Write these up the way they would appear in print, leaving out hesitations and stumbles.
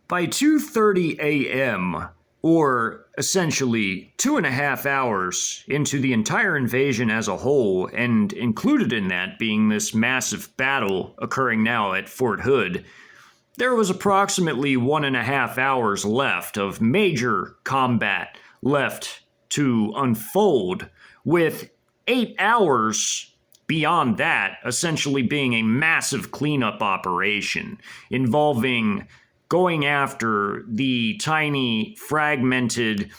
By 2:30 a.m., or essentially 2.5 hours into the entire invasion as a whole, and included in that being this massive battle occurring now at Fort Hood, there was approximately 1.5 hours left of major combat left to unfold, with 8 hours beyond that essentially being a massive cleanup operation involving going after the tiny, fragmented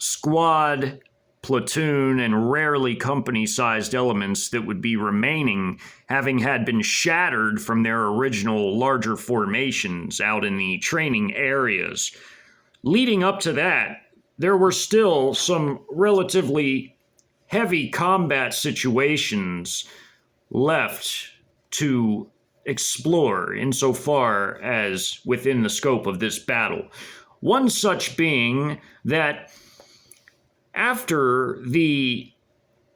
squad, platoon, and rarely company-sized elements that would be remaining, having had been shattered from their original larger formations out in the training areas. Leading up to that, there were still some relatively heavy combat situations left to explore insofar as within the scope of this battle. One such being that after the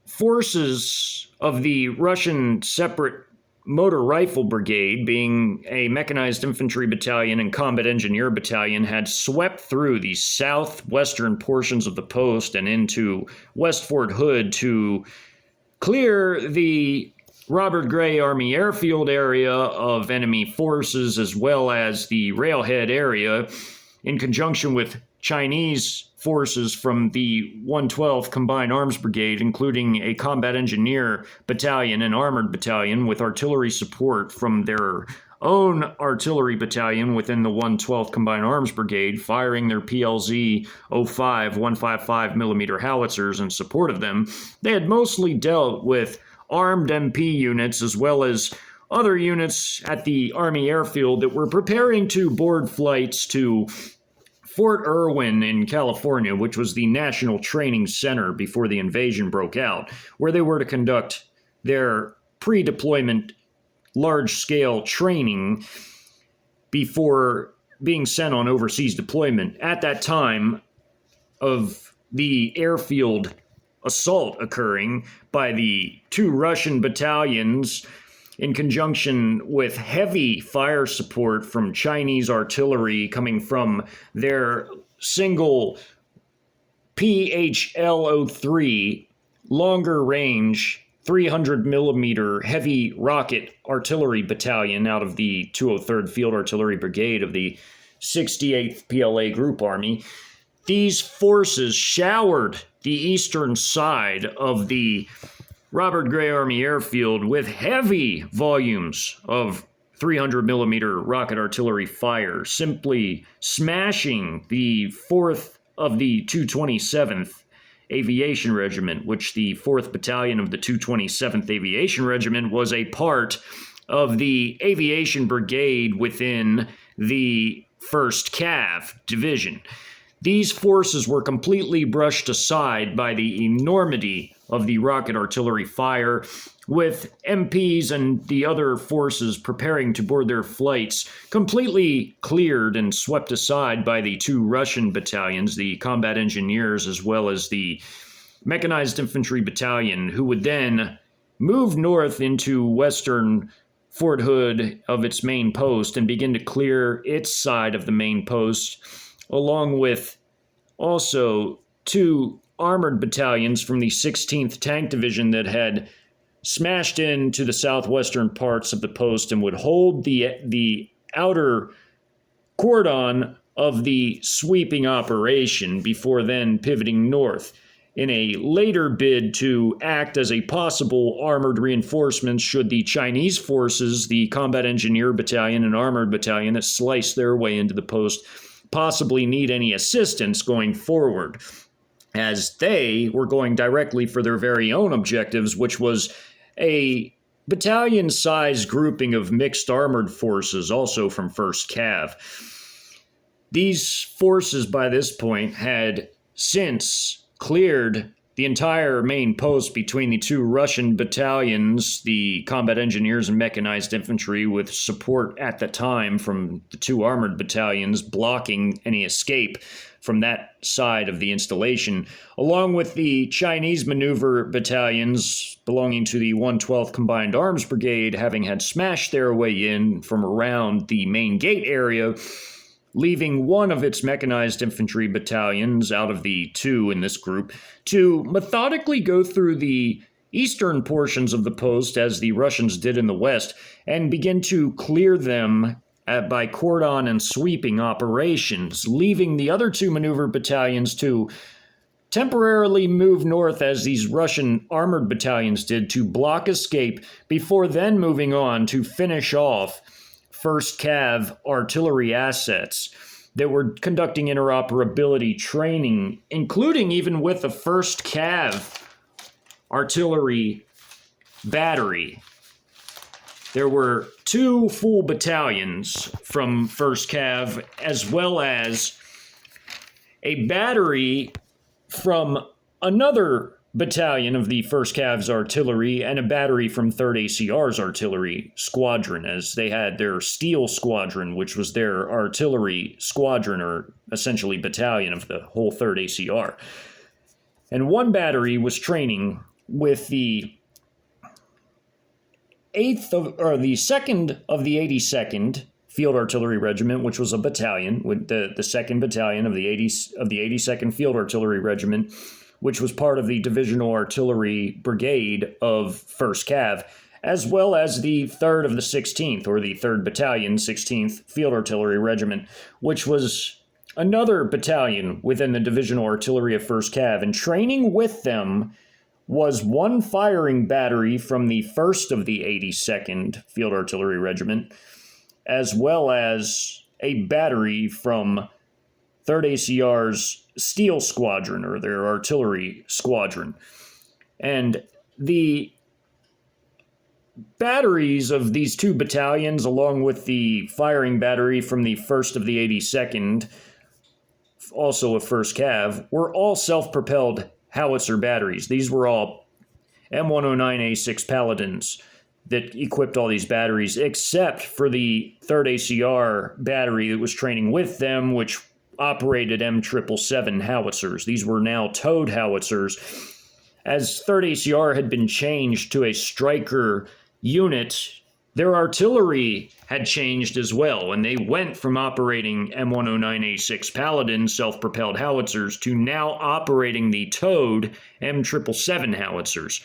forces of the Russian Separate Motor Rifle Brigade, being a mechanized infantry battalion and combat engineer battalion, had swept through the southwestern portions of the post and into West Fort Hood to clear the Robert Gray Army Airfield area of enemy forces, as well as the Railhead area, in conjunction with Chinese forces from the 112th Combined Arms Brigade, including a combat engineer battalion and armored battalion with artillery support from their own artillery battalion within the 112th Combined Arms Brigade, firing their PLZ 05 155mm howitzers in support of them. They had mostly dealt with armed MP units as well as other units at the Army Airfield that were preparing to board flights to Fort Irwin in California, which was the national training center before the invasion broke out, where they were to conduct their pre-deployment large-scale training before being sent on overseas deployment. At that time of the airfield assault occurring by the two Russian battalions in conjunction with heavy fire support from Chinese artillery coming from their single PHL-03 longer range 300mm heavy rocket artillery battalion out of the 203rd Field Artillery Brigade of the 68th PLA Group Army. These forces showered the eastern side of the Robert Gray Army Airfield with heavy volumes of 300mm rocket artillery fire, simply smashing the 4th of the 227th Aviation Regiment, which the 4th Battalion of the 227th Aviation Regiment was a part of the Aviation Brigade within the 1st Cav Division. These forces were completely brushed aside by the enormity of the rocket artillery fire, with MPs and the other forces preparing to board their flights completely cleared and swept aside by the two Russian battalions, the combat engineers as well as the mechanized infantry battalion, who would then move north into western Fort Hood of its main post and begin to clear its side of the main post, along with also two armored battalions from the 16th Tank Division that had smashed into the southwestern parts of the post and would hold the outer cordon of the sweeping operation before then pivoting north in a later bid to act as a possible armored reinforcement should the Chinese forces, the combat engineer battalion and armored battalion that sliced their way into the post, possibly need any assistance going forward, as they were going directly for their very own objectives, which was a battalion-sized grouping of mixed armored forces, also from 1st Cav. These forces, by this point, had since cleared the entire main post between the two Russian battalions, the combat engineers and mechanized infantry, with support at the time from the two armored battalions blocking any escape from that side of the installation, along with the Chinese maneuver battalions belonging to the 112th Combined Arms Brigade having had smashed their way in from around the main gate area leaving one of its mechanized infantry battalions out of the two in this group to methodically go through the eastern portions of the post, as the Russians did in the west, and begin to clear them by cordon and sweeping operations, leaving the other two maneuver battalions to temporarily move north as these Russian armored battalions did to block escape, before then moving on to finish off 1st Cav artillery assets that were conducting interoperability training, including even with the 1st Cav artillery battery. There were 2 full battalions from 1st Cav, as well as a battery from another battalion of the 1st Cav's artillery and a battery from 3rd ACR's artillery squadron, as they had their Steel Squadron, which was their artillery squadron, or essentially battalion of the whole 3rd ACR. And one battery was training with the 2nd of the 82nd Field Artillery Regiment, which was a battalion, with the 2nd Battalion of the 82nd Field Artillery Regiment, which was part of the Divisional Artillery Brigade of 1st Cav, as well as the 3rd of the 16th, or the 3rd Battalion, 16th Field Artillery Regiment, which was another battalion within the Divisional Artillery of 1st Cav. And training with them was one firing battery from the 1st of the 82nd Field Artillery Regiment, as well as a battery from 3rd ACR's Steel Squadron, or their artillery squadron. And the batteries of these two battalions, along with the firing battery from the 1st of the 82nd, also of 1st Cav, were all self-propelled howitzer batteries. These were all M109A6 Paladins that equipped all these batteries, except for the 3rd ACR battery that was training with them, which operated M777 howitzers. These were now towed howitzers, as 3rd ACR had been changed to a Striker unit. Their artillery had changed as well, and they went from operating M109A6 Paladin self-propelled howitzers to now operating the towed M777 howitzers.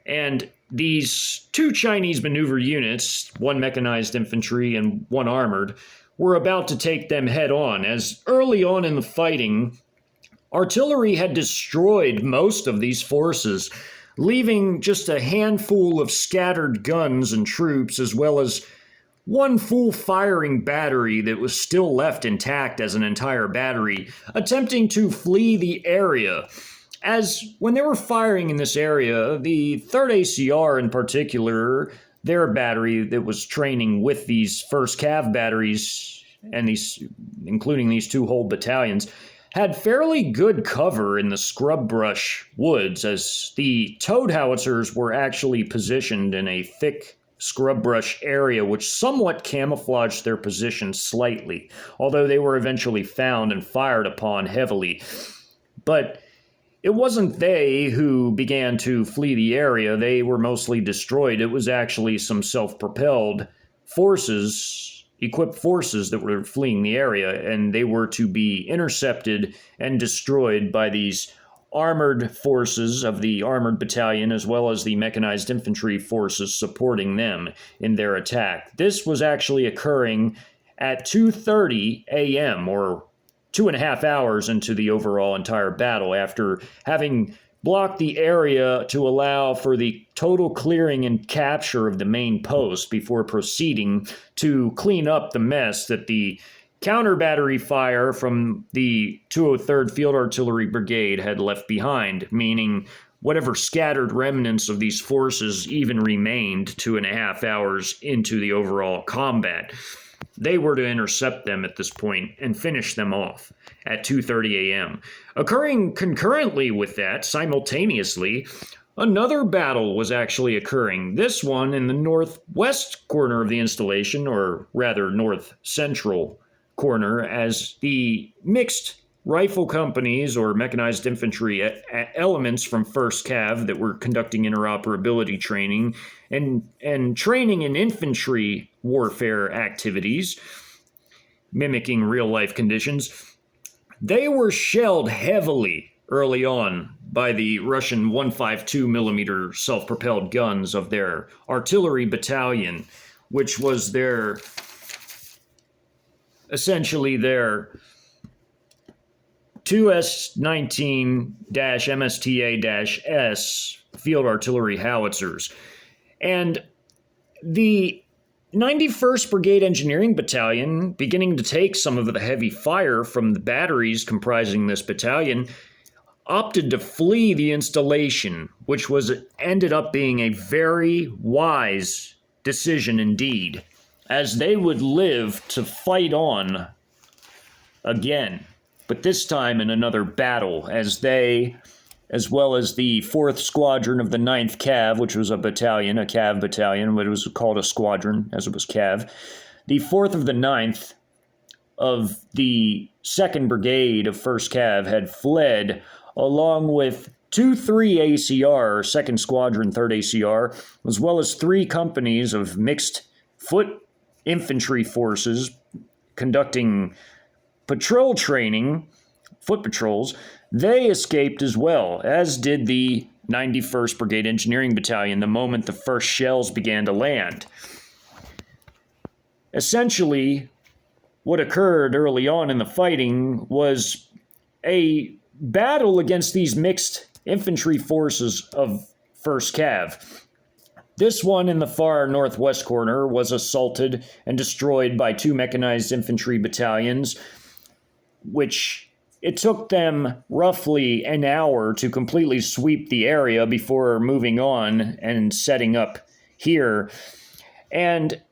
And these two Chinese maneuver units, one mechanized infantry and one armored, were about to take them head on, as early on in the fighting, artillery had destroyed most of these forces, leaving just a handful of scattered guns and troops, as well as one full firing battery that was still left intact as an entire battery, attempting to flee the area. As when they were firing in this area, the 3rd ACR in particular, their battery that was training with these 1st Cav batteries, and these, including these 2 whole battalions, had fairly good cover in the scrub brush woods, as the towed howitzers were actually positioned in a thick scrub brush area, which somewhat camouflaged their position slightly, although they were eventually found and fired upon heavily. But it wasn't they who began to flee the area. They were mostly destroyed. It was actually some self-propelled forces, equipped forces, that were fleeing the area, and they were to be intercepted and destroyed by these armored forces of the armored battalion, as well as the mechanized infantry forces supporting them in their attack. This was actually occurring at 2:30 a.m., or 2.5 hours into the overall entire battle, after having blocked the area to allow for the total clearing and capture of the main post before proceeding to clean up the mess that the counter battery fire from the 203rd Field Artillery Brigade had left behind, meaning whatever scattered remnants of these forces even remained 2.5 hours into the overall combat. They were to intercept them at this point and finish them off at 2:30 a.m. Occurring concurrently with that, simultaneously, another battle was actually occurring, this one in the northwest corner of the installation, or rather north central corner, as the mixed rifle companies or mechanized infantry elements from 1st Cav that were conducting interoperability training and training in infantry warfare activities mimicking real-life conditions. They were shelled heavily early on by the Russian 152 millimeter self-propelled guns of their artillery battalion, which was essentially their 2S-19-MSTA-S field artillery howitzers. And the 91st Brigade Engineering Battalion, beginning to take some of the heavy fire from the batteries comprising this battalion, opted to flee the installation, which ended up being a very wise decision indeed, as they would live to fight on again, but this time in another battle, as they, as well as the 4th Squadron of the 9th Cav, which was a Cav battalion, but it was called a squadron, as it was Cav. The 4th of the 9th of the 2nd Brigade of 1st Cav had fled, along with 2-3 ACR, 2nd Squadron, 3rd ACR, as well as 3 companies of mixed foot infantry forces conducting patrol training, foot patrols. They escaped as well, as did the 91st Brigade Engineering Battalion the moment the first shells began to land. Essentially, what occurred early on in the fighting was a battle against these mixed infantry forces of 1st Cav. This one in the far northwest corner was assaulted and destroyed by 2 mechanized infantry battalions, which it took them roughly an hour to completely sweep the area before moving on and setting up here. And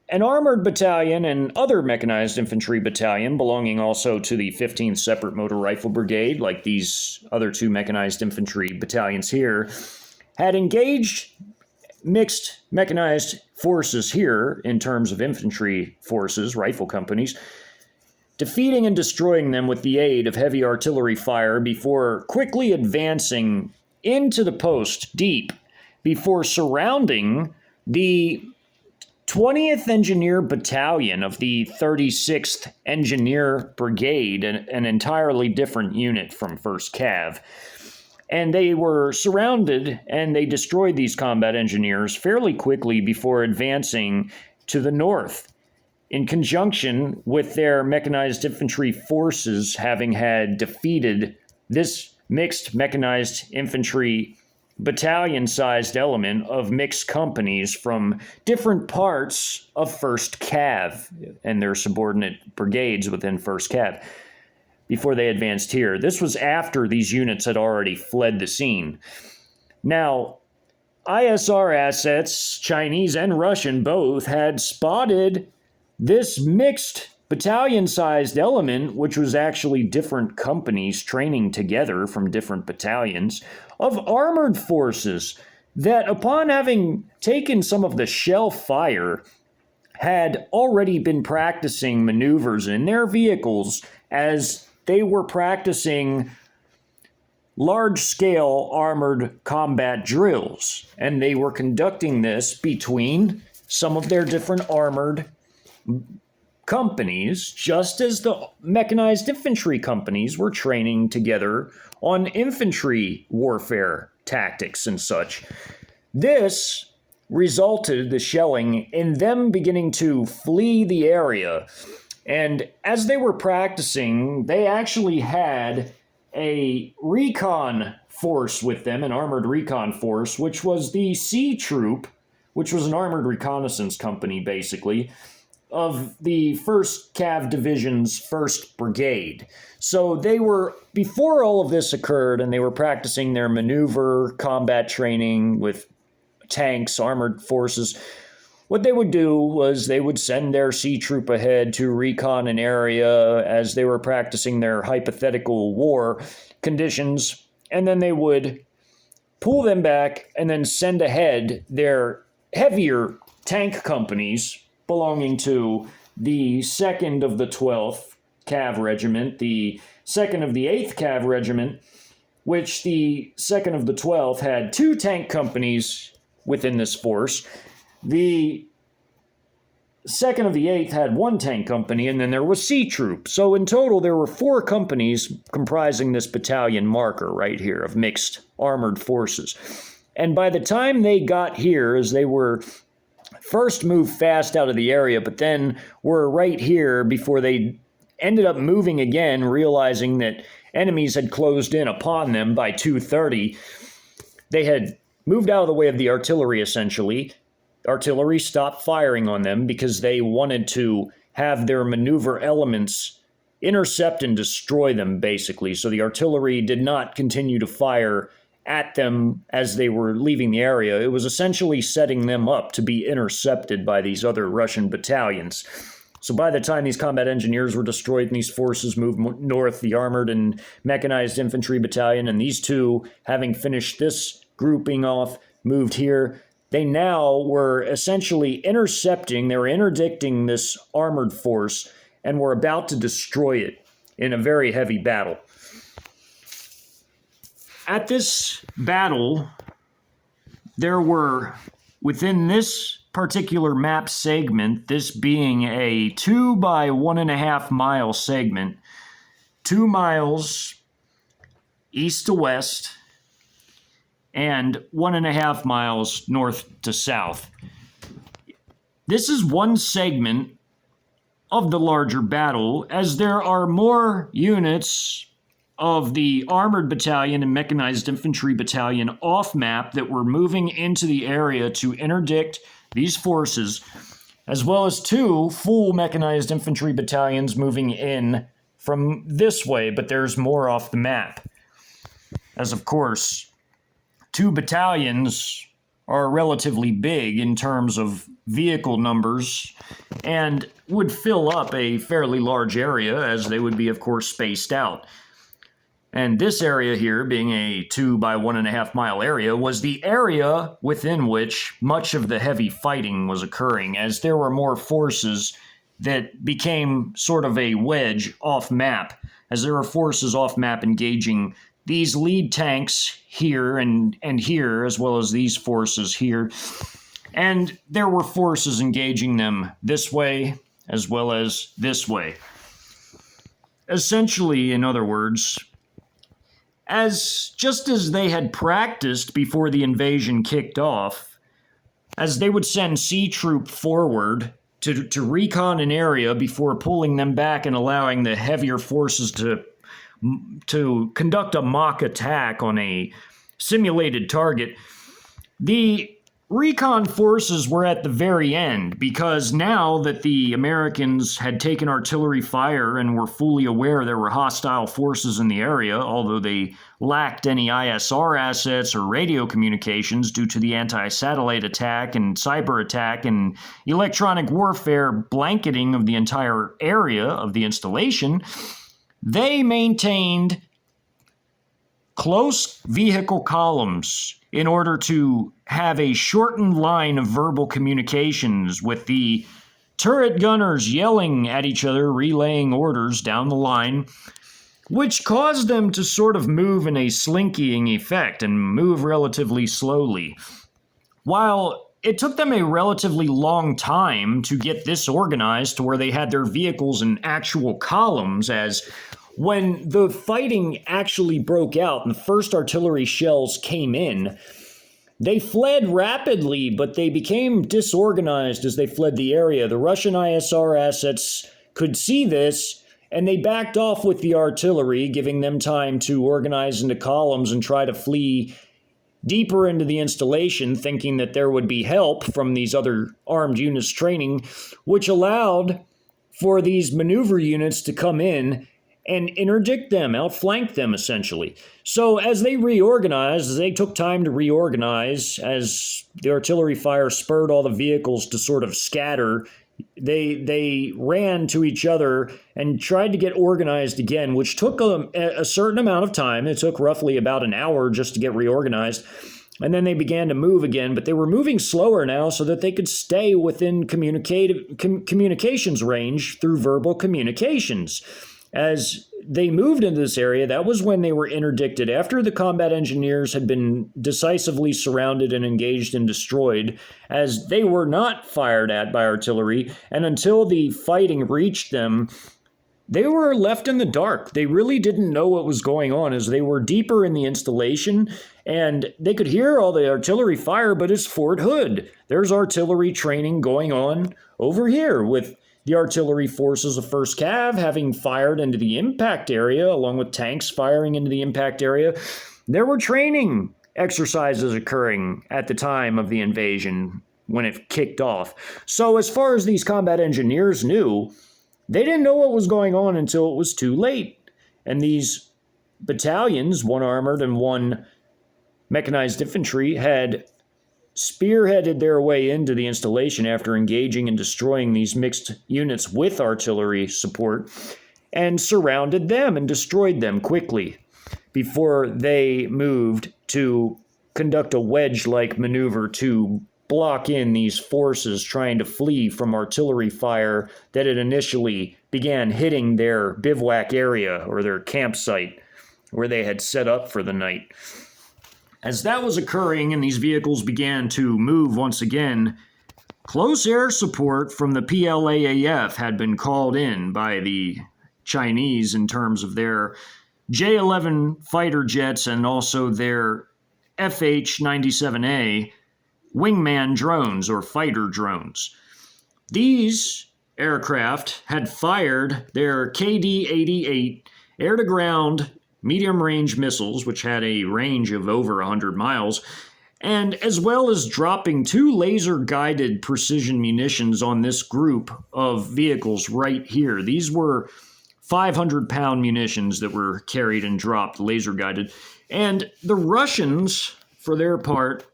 an armored battalion and other mechanized infantry battalion, belonging also to the 15th Separate Motor Rifle Brigade, like these other 2 mechanized infantry battalions here, had engaged mixed mechanized forces here in terms of infantry forces, rifle companies, defeating and destroying them with the aid of heavy artillery fire before quickly advancing into the post deep, before surrounding the 20th Engineer Battalion of the 36th Engineer Brigade, an entirely different unit from 1st Cav. And they were surrounded, and they destroyed these combat engineers fairly quickly before advancing to the north, in conjunction with their mechanized infantry forces having had defeated this mixed mechanized infantry battalion-sized element of mixed companies from different parts of 1st Cav and their subordinate brigades within 1st Cav before they advanced here. This was after these units had already fled the scene. Now, ISR assets, Chinese and Russian both, had spotted this mixed battalion-sized element, which was actually different companies training together from different battalions, of armored forces that, upon having taken some of the shell fire, had already been practicing maneuvers in their vehicles as they were practicing large-scale armored combat drills. And they were conducting this between some of their different armored companies, just as the mechanized infantry companies were training together on infantry warfare tactics and such. This resulted, the shelling, in them beginning to flee the area. And as they were practicing, they actually had a recon force with them, an armored recon force, which was the C Troop, which was an armored reconnaissance company, basically, of the 1st Cav Division's 1st Brigade. So they were, before all of this occurred, and they were practicing their maneuver, combat training with tanks, armored forces, what they would do was they would send their C Troop ahead to recon an area as they were practicing their hypothetical war conditions, and then they would pull them back and then send ahead their heavier tank companies belonging to the 2nd of the 12th Cav Regiment, the 2nd of the 8th Cav Regiment, which the 2nd of the 12th had 2 tank companies within this force. The 2nd of the 8th had 1 tank company, and then there was C Troop. So in total, there were 4 companies comprising this battalion marker right here of mixed armored forces. And by the time they got here, as they were first moved fast out of the area, but then were right here before they ended up moving again, realizing that enemies had closed in upon them by 2:30. They had moved out of the way of the artillery, essentially. Artillery stopped firing on them because they wanted to have their maneuver elements intercept and destroy them, basically. So the artillery did not continue to fire at them as they were leaving the area. It was essentially setting them up to be intercepted by these other Russian battalions. So by the time these combat engineers were destroyed and these forces moved north, the armored and mechanized infantry battalion and these 2, having finished this grouping off, moved here, they now were essentially intercepting, they were interdicting this armored force and were about to destroy it in a very heavy battle. At this battle, there were, within this particular map segment, this being a 2 by 1.5 mile segment, 2 miles east to west, and 1.5 miles north to south. This is one segment of the larger battle, as there are more units of the Armored Battalion and Mechanized Infantry Battalion off-map that were moving into the area to interdict these forces, as well as 2 full Mechanized Infantry Battalions moving in from this way, but there's more off the map. As of course, 2 battalions are relatively big in terms of vehicle numbers and would fill up a fairly large area, as they would be, of course, spaced out. And this area here, being a 2 by 1.5 mile area, was the area within which much of the heavy fighting was occurring, as there were more forces that became sort of a wedge off-map, as there were forces off-map engaging these lead tanks here and here, as well as these forces here. And there were forces engaging them this way, as well as this way. Essentially, in other words, just as they had practiced before the invasion kicked off, as they would send C Troop forward to recon an area before pulling them back and allowing the heavier forces to conduct a mock attack on a simulated target, the recon forces were at the very end, because now that the Americans had taken artillery fire and were fully aware there were hostile forces in the area, although they lacked any ISR assets or radio communications due to the anti-satellite attack and cyber attack and electronic warfare blanketing of the entire area of the installation, they maintained close vehicle columns in order to have a shortened line of verbal communications, with the turret gunners yelling at each other, relaying orders down the line, which caused them to sort of move in a slinkying effect and move relatively slowly. While it took them a relatively long time to get this organized to where they had their vehicles in actual columns, as when the fighting actually broke out and the first artillery shells came in, they fled rapidly, but they became disorganized as they fled the area. The Russian ISR assets could see this, and they backed off with the artillery, giving them time to organize into columns and try to flee deeper into the installation, thinking that there would be help from these other armed units training, which allowed for these maneuver units to come in and interdict them, outflank them, essentially. So as they reorganized, as they took time to reorganize, as the artillery fire spurred all the vehicles to sort of scatter, they ran to each other and tried to get organized again, which took a certain amount of time. It took roughly about an hour just to get reorganized. And then they began to move again, but they were moving slower now so that they could stay within communications range through verbal communications, as they moved into this area, that was when they were interdicted. After the combat engineers had been decisively surrounded and engaged and destroyed, as they were not fired at by artillery, and until the fighting reached them, they were left in the dark. They really didn't know what was going on, as they were deeper in the installation, and they could hear all the artillery fire, but it's Fort Hood. There's artillery training going on over here, with the artillery forces of 1st Cav having fired into the impact area, along with tanks firing into the impact area. There were training exercises occurring at the time of the invasion when it kicked off. So as far as these combat engineers knew, they didn't know what was going on until it was too late. And these battalions, one armored and one mechanized infantry, had spearheaded their way into the installation after engaging and destroying these mixed units with artillery support, and surrounded them and destroyed them quickly before they moved to conduct a wedge-like maneuver to block in these forces trying to flee from artillery fire that had initially began hitting their bivouac area or their campsite where they had set up for the night. As that was occurring and these vehicles began to move once again, close air support from the PLAAF had been called in by the Chinese in terms of their J-11 fighter jets and also their FH-97A wingman drones or fighter drones. These aircraft had fired their KD-88 air-to-ground medium-range missiles, which had a range of over 100 miles, and as well as dropping 2 laser-guided precision munitions on this group of vehicles right here. These were 500-pound munitions that were carried and dropped, laser-guided. And the Russians, for their part,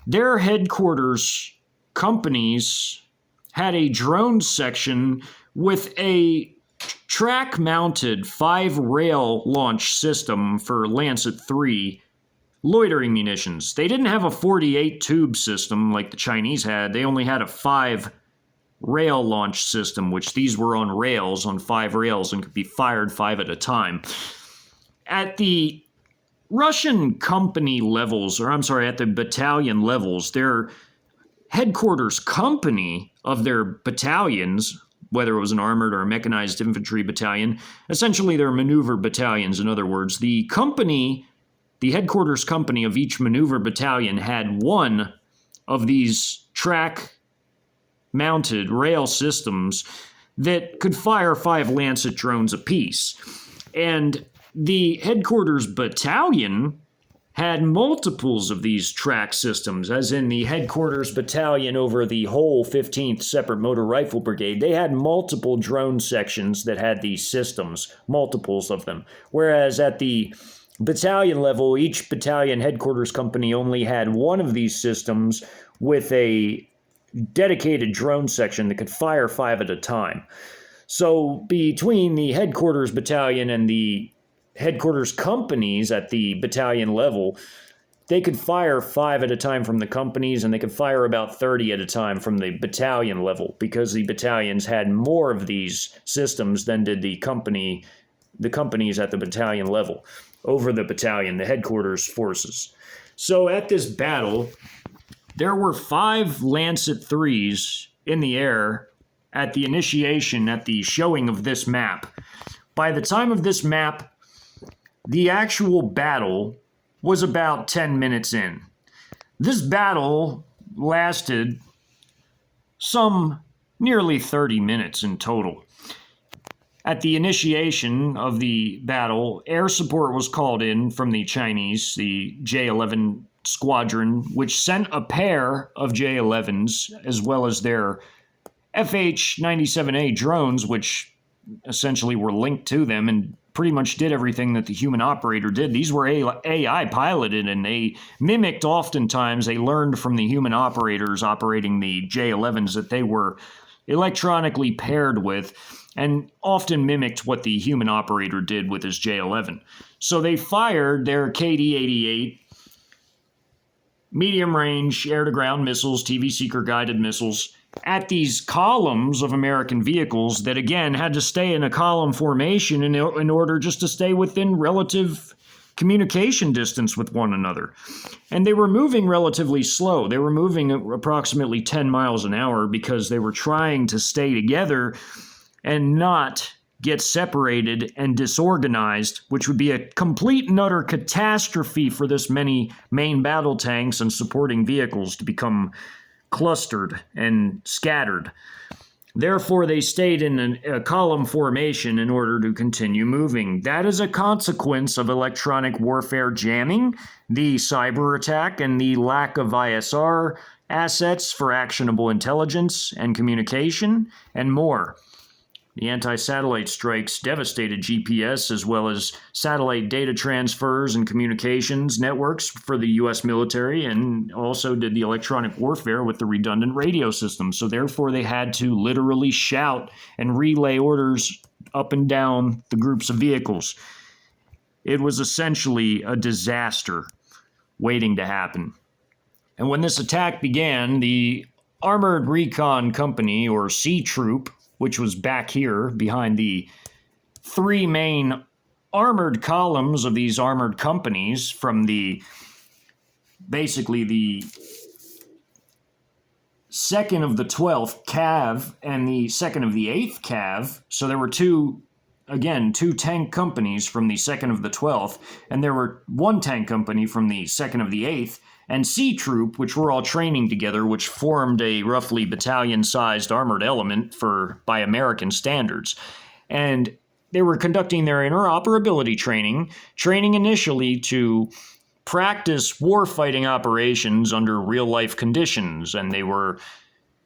their headquarters companies had a drone section with a track-mounted 5-rail launch system for Lancet 3 loitering munitions. They didn't have a 48 tube system like the Chinese had. They only had a 5-rail launch system, which these were on rails, on 5 rails, and could be fired 5 at a time. At the Russian company levels, or I'm sorry, at the battalion levels, their headquarters company of their battalions, whether it was an armored or a mechanized infantry battalion, essentially they're maneuver battalions, in other words. The company, the headquarters company of each maneuver battalion had one of these track-mounted rail systems that could fire 5 Lancet drones apiece. And the headquarters battalion had multiples of these track systems, as in the headquarters battalion over the whole 15th Separate Motor Rifle Brigade. They had multiple drone sections that had these systems, multiples of them. Whereas at the battalion level, each battalion headquarters company only had one of these systems with a dedicated drone section that could fire 5 at a time. So between the headquarters battalion and the headquarters companies at the battalion level, they could fire 5 at a time from the companies, and they could fire about 30 at a time from the battalion level, because the battalions had more of these systems than did the companies at the battalion level over the battalion, the headquarters forces. So at this battle, there were 5 Lancet 3s in the air at the initiation, at the showing of this map. By the time of this map, the actual battle was about 10 minutes in. This battle lasted some nearly 30 minutes in total. At the initiation of the battle, air support was called in from the Chinese, the J-11 squadron, which sent a pair of J-11s as well as their FH-97A drones, which essentially were linked to them and pretty much did everything that the human operator did. These were AI piloted, and they mimicked oftentimes, they learned from the human operators operating the J-11s that they were electronically paired with, and often mimicked what the human operator did with his J-11. So they fired their KD-88 medium-range air-to-ground missiles, TV seeker-guided missiles, at these columns of American vehicles that, again, had to stay in a column formation in order just to stay within relative communication distance with one another. And they were moving relatively slow. They were moving at approximately 10 miles an hour because they were trying to stay together and not get separated and disorganized, which would be a complete and utter catastrophe for this many main battle tanks and supporting vehicles to become clustered and scattered. Therefore, they stayed in a column formation in order to continue moving. That is a consequence of electronic warfare jamming, the cyber attack, and the lack of ISR assets for actionable intelligence and communication, and more. The anti-satellite strikes devastated GPS as well as satellite data transfers and communications networks for the U.S. military, and also did the electronic warfare with the redundant radio system. So therefore, they had to literally shout and relay orders up and down the groups of vehicles. It was essentially a disaster waiting to happen. And when this attack began, the Armored Recon Company, or C Troop, which was back here behind the three main armored columns of these armored companies from basically the 2nd of the 12th Cav and the 2nd of the 8th Cav. So there were two tank companies from the 2nd of the 12th, and there were one tank company from the 2nd of the 8th, and C Troop, which were all training together, which formed a roughly battalion-sized armored element by American standards. And they were conducting their interoperability training initially to practice warfighting operations under real-life conditions, and they were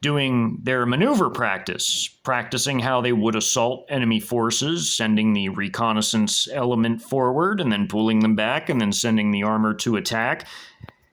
doing their maneuver practicing how they would assault enemy forces, sending the reconnaissance element forward, and then pulling them back, and then sending the armor to attack.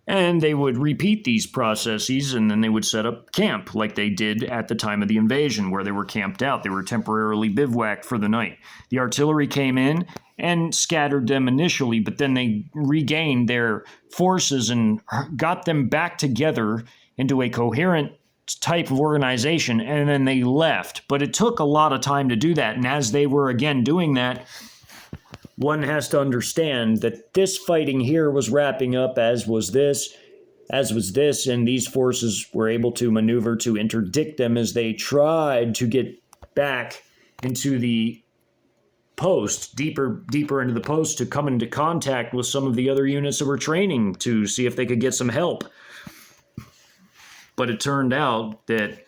And they would repeat these processes, and then they would set up camp like they did at the time of the invasion, where they were camped out. They were temporarily bivouacked for the night. The artillery came in and scattered them initially, but then they regained their forces and got them back together into a coherent type of organization, and then they left. But it took a lot of time to do that, and as they were again doing that, one has to understand that this fighting here was wrapping up, as was this, and these forces were able to maneuver to interdict them as they tried to get back into the post, deeper into the post, to come into contact with some of the other units that were training to see if they could get some help. But it turned out that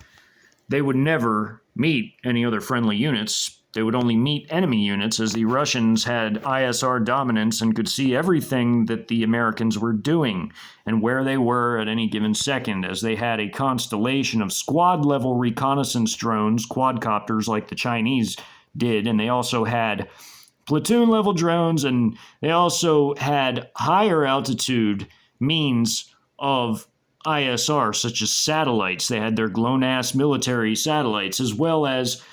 they would never meet any other friendly units. They would only meet enemy units, as the Russians had ISR dominance and could see everything that the Americans were doing and where they were at any given second, as they had a constellation of squad-level reconnaissance drones, quadcopters like the Chinese did, and they also had platoon-level drones, and they also had higher altitude means of ISR, such as satellites. They had their GLONASS military satellites, as well as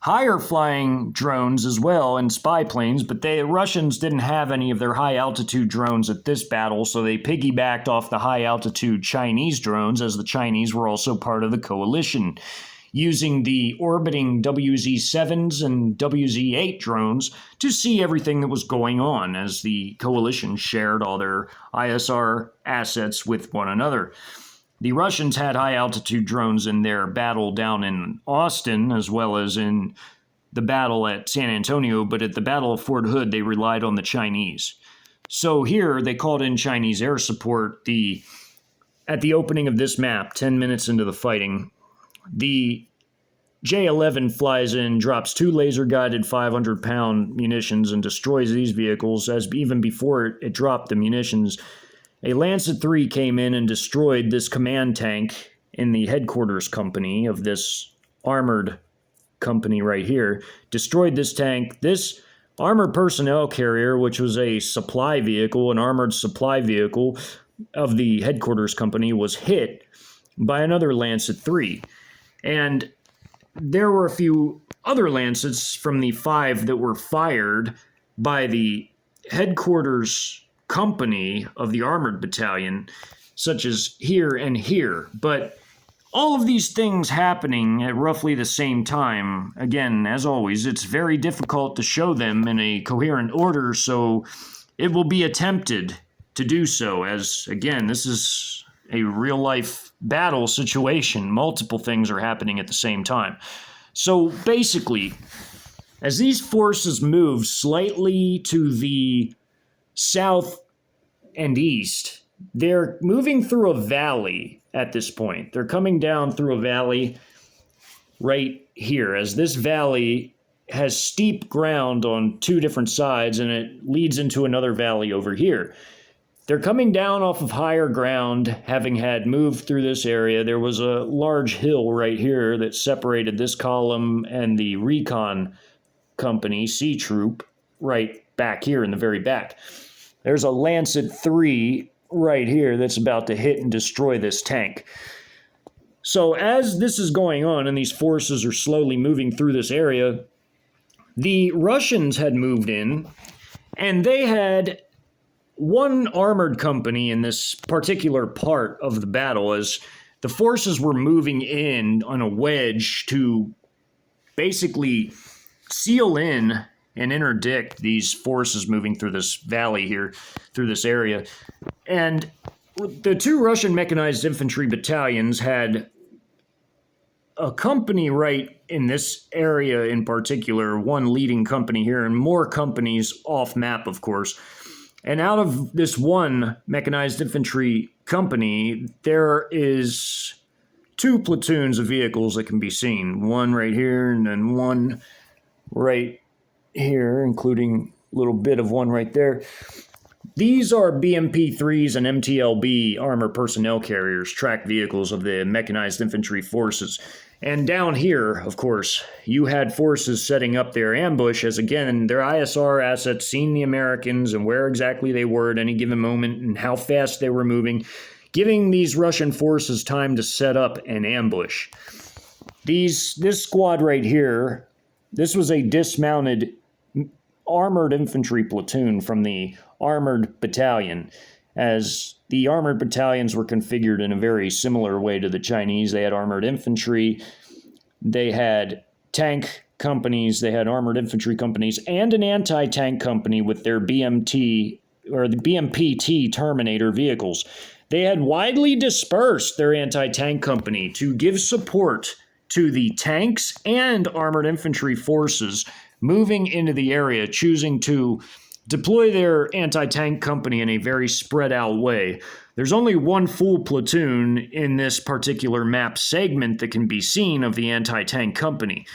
higher flying drones as well, and spy planes, but the Russians didn't have any of their high altitude drones at this battle, so they piggybacked off the high altitude Chinese drones, as the Chinese were also part of the coalition, using the orbiting WZ-7s and WZ-8 drones to see everything that was going on, as the coalition shared all their ISR assets with one another. The Russians had high-altitude drones in their battle down in Austin, as well as in the battle at San Antonio, but at the Battle of Fort Hood, they relied on the Chinese. So here, they called in Chinese air support at the opening of this map, 10 minutes into the fighting. The J-11 flies in, drops 2 laser-guided 500-pound munitions, and destroys these vehicles, as even before it dropped the munitions. A Lancet 3 came in and destroyed this command tank in the headquarters company of this armored company right here. Destroyed this tank. This armored personnel carrier, which was a supply vehicle, an armored supply vehicle of the headquarters company, was hit by another Lancet 3. And there were a few other Lancets from the 5 that were fired by the headquarters company of the armored battalion, such as here and here. But all of these things happening at roughly the same time, again, as always, it's very difficult to show them in a coherent order, so it will be attempted to do so, as, again, this is a real-life battle situation. Multiple things are happening at the same time. So, basically, as these forces move slightly to the south and east, they're moving through a valley at this point. They're coming down through a valley right here, as this valley has steep ground on two different sides, and it leads into another valley over here. They're coming down off of higher ground, having had moved through this area. There was a large hill right here that separated this column and the recon company, C Troop, right back here in the very back. There's a Lancet 3 right here that's about to hit and destroy this tank. So as this is going on and these forces are slowly moving through this area, the Russians had moved in, and they had one armored company in this particular part of the battle as the forces were moving in on a wedge to basically seal in and interdict these forces moving through this valley here, through this area. And the two Russian mechanized infantry battalions had a company right in this area in particular, one leading company here, and more companies off map, of course. And out of this one mechanized infantry company, there is two platoons of vehicles that can be seen. One right here and then one right here, including a little bit of one right there. These are BMP-3s and MTLB armor personnel carriers, tracked vehicles of the mechanized infantry forces. And down here, of course, you had forces setting up their ambush as, again, their ISR assets seen the Americans and where exactly they were at any given moment and how fast they were moving, giving these Russian forces time to set up an ambush. This squad right here, this was a dismounted armored infantry platoon from the armored battalion, as the armored battalions were configured in a very similar way to the Chinese. They had armored infantry, they had tank companies, they had armored infantry companies, and an anti-tank company with their BMT or the BMPT Terminator vehicles. They had widely dispersed their anti-tank company to give support to the tanks and armored infantry forces moving into the area, choosing to deploy their anti-tank company in a very spread out way. There's only one full platoon in this particular map segment that can be seen of the anti-tank company.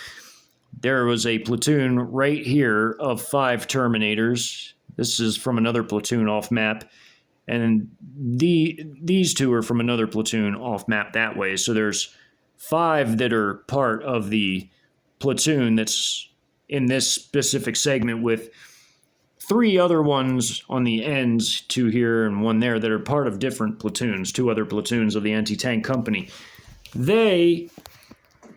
There was a platoon right here of 5 Terminators. This is from another platoon off map. And these two are from another platoon off map that way. So there's 5 that are part of the platoon that's in this specific segment, with 3 other ones on the ends, 2 here and 1 there, that are part of different platoons, 2 other platoons of the anti-tank company. They,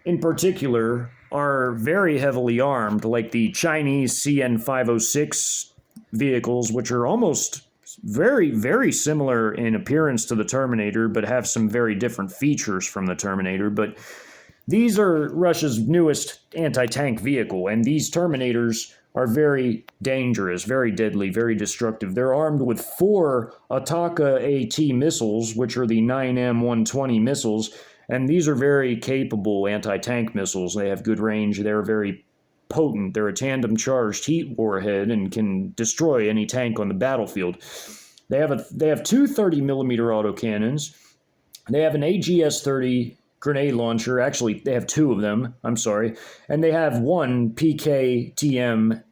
in particular, are very heavily armed, like the Chinese CN-506 vehicles, which are almost very, very similar in appearance to the Terminator, but have some very different features from the Terminator. But these are Russia's newest anti-tank vehicle, and these Terminators are very dangerous, very deadly, very destructive. They're armed with 4 Ataka AT missiles, which are the 9M120 missiles, and these are very capable anti-tank missiles. They have good range, they're very potent. They're a tandem-charged heat warhead and can destroy any tank on the battlefield. They have 2 30mm autocannons. They have an AGS-30 grenade launcher. Actually, they have 2 of them. I'm sorry. And they have 1 PKTM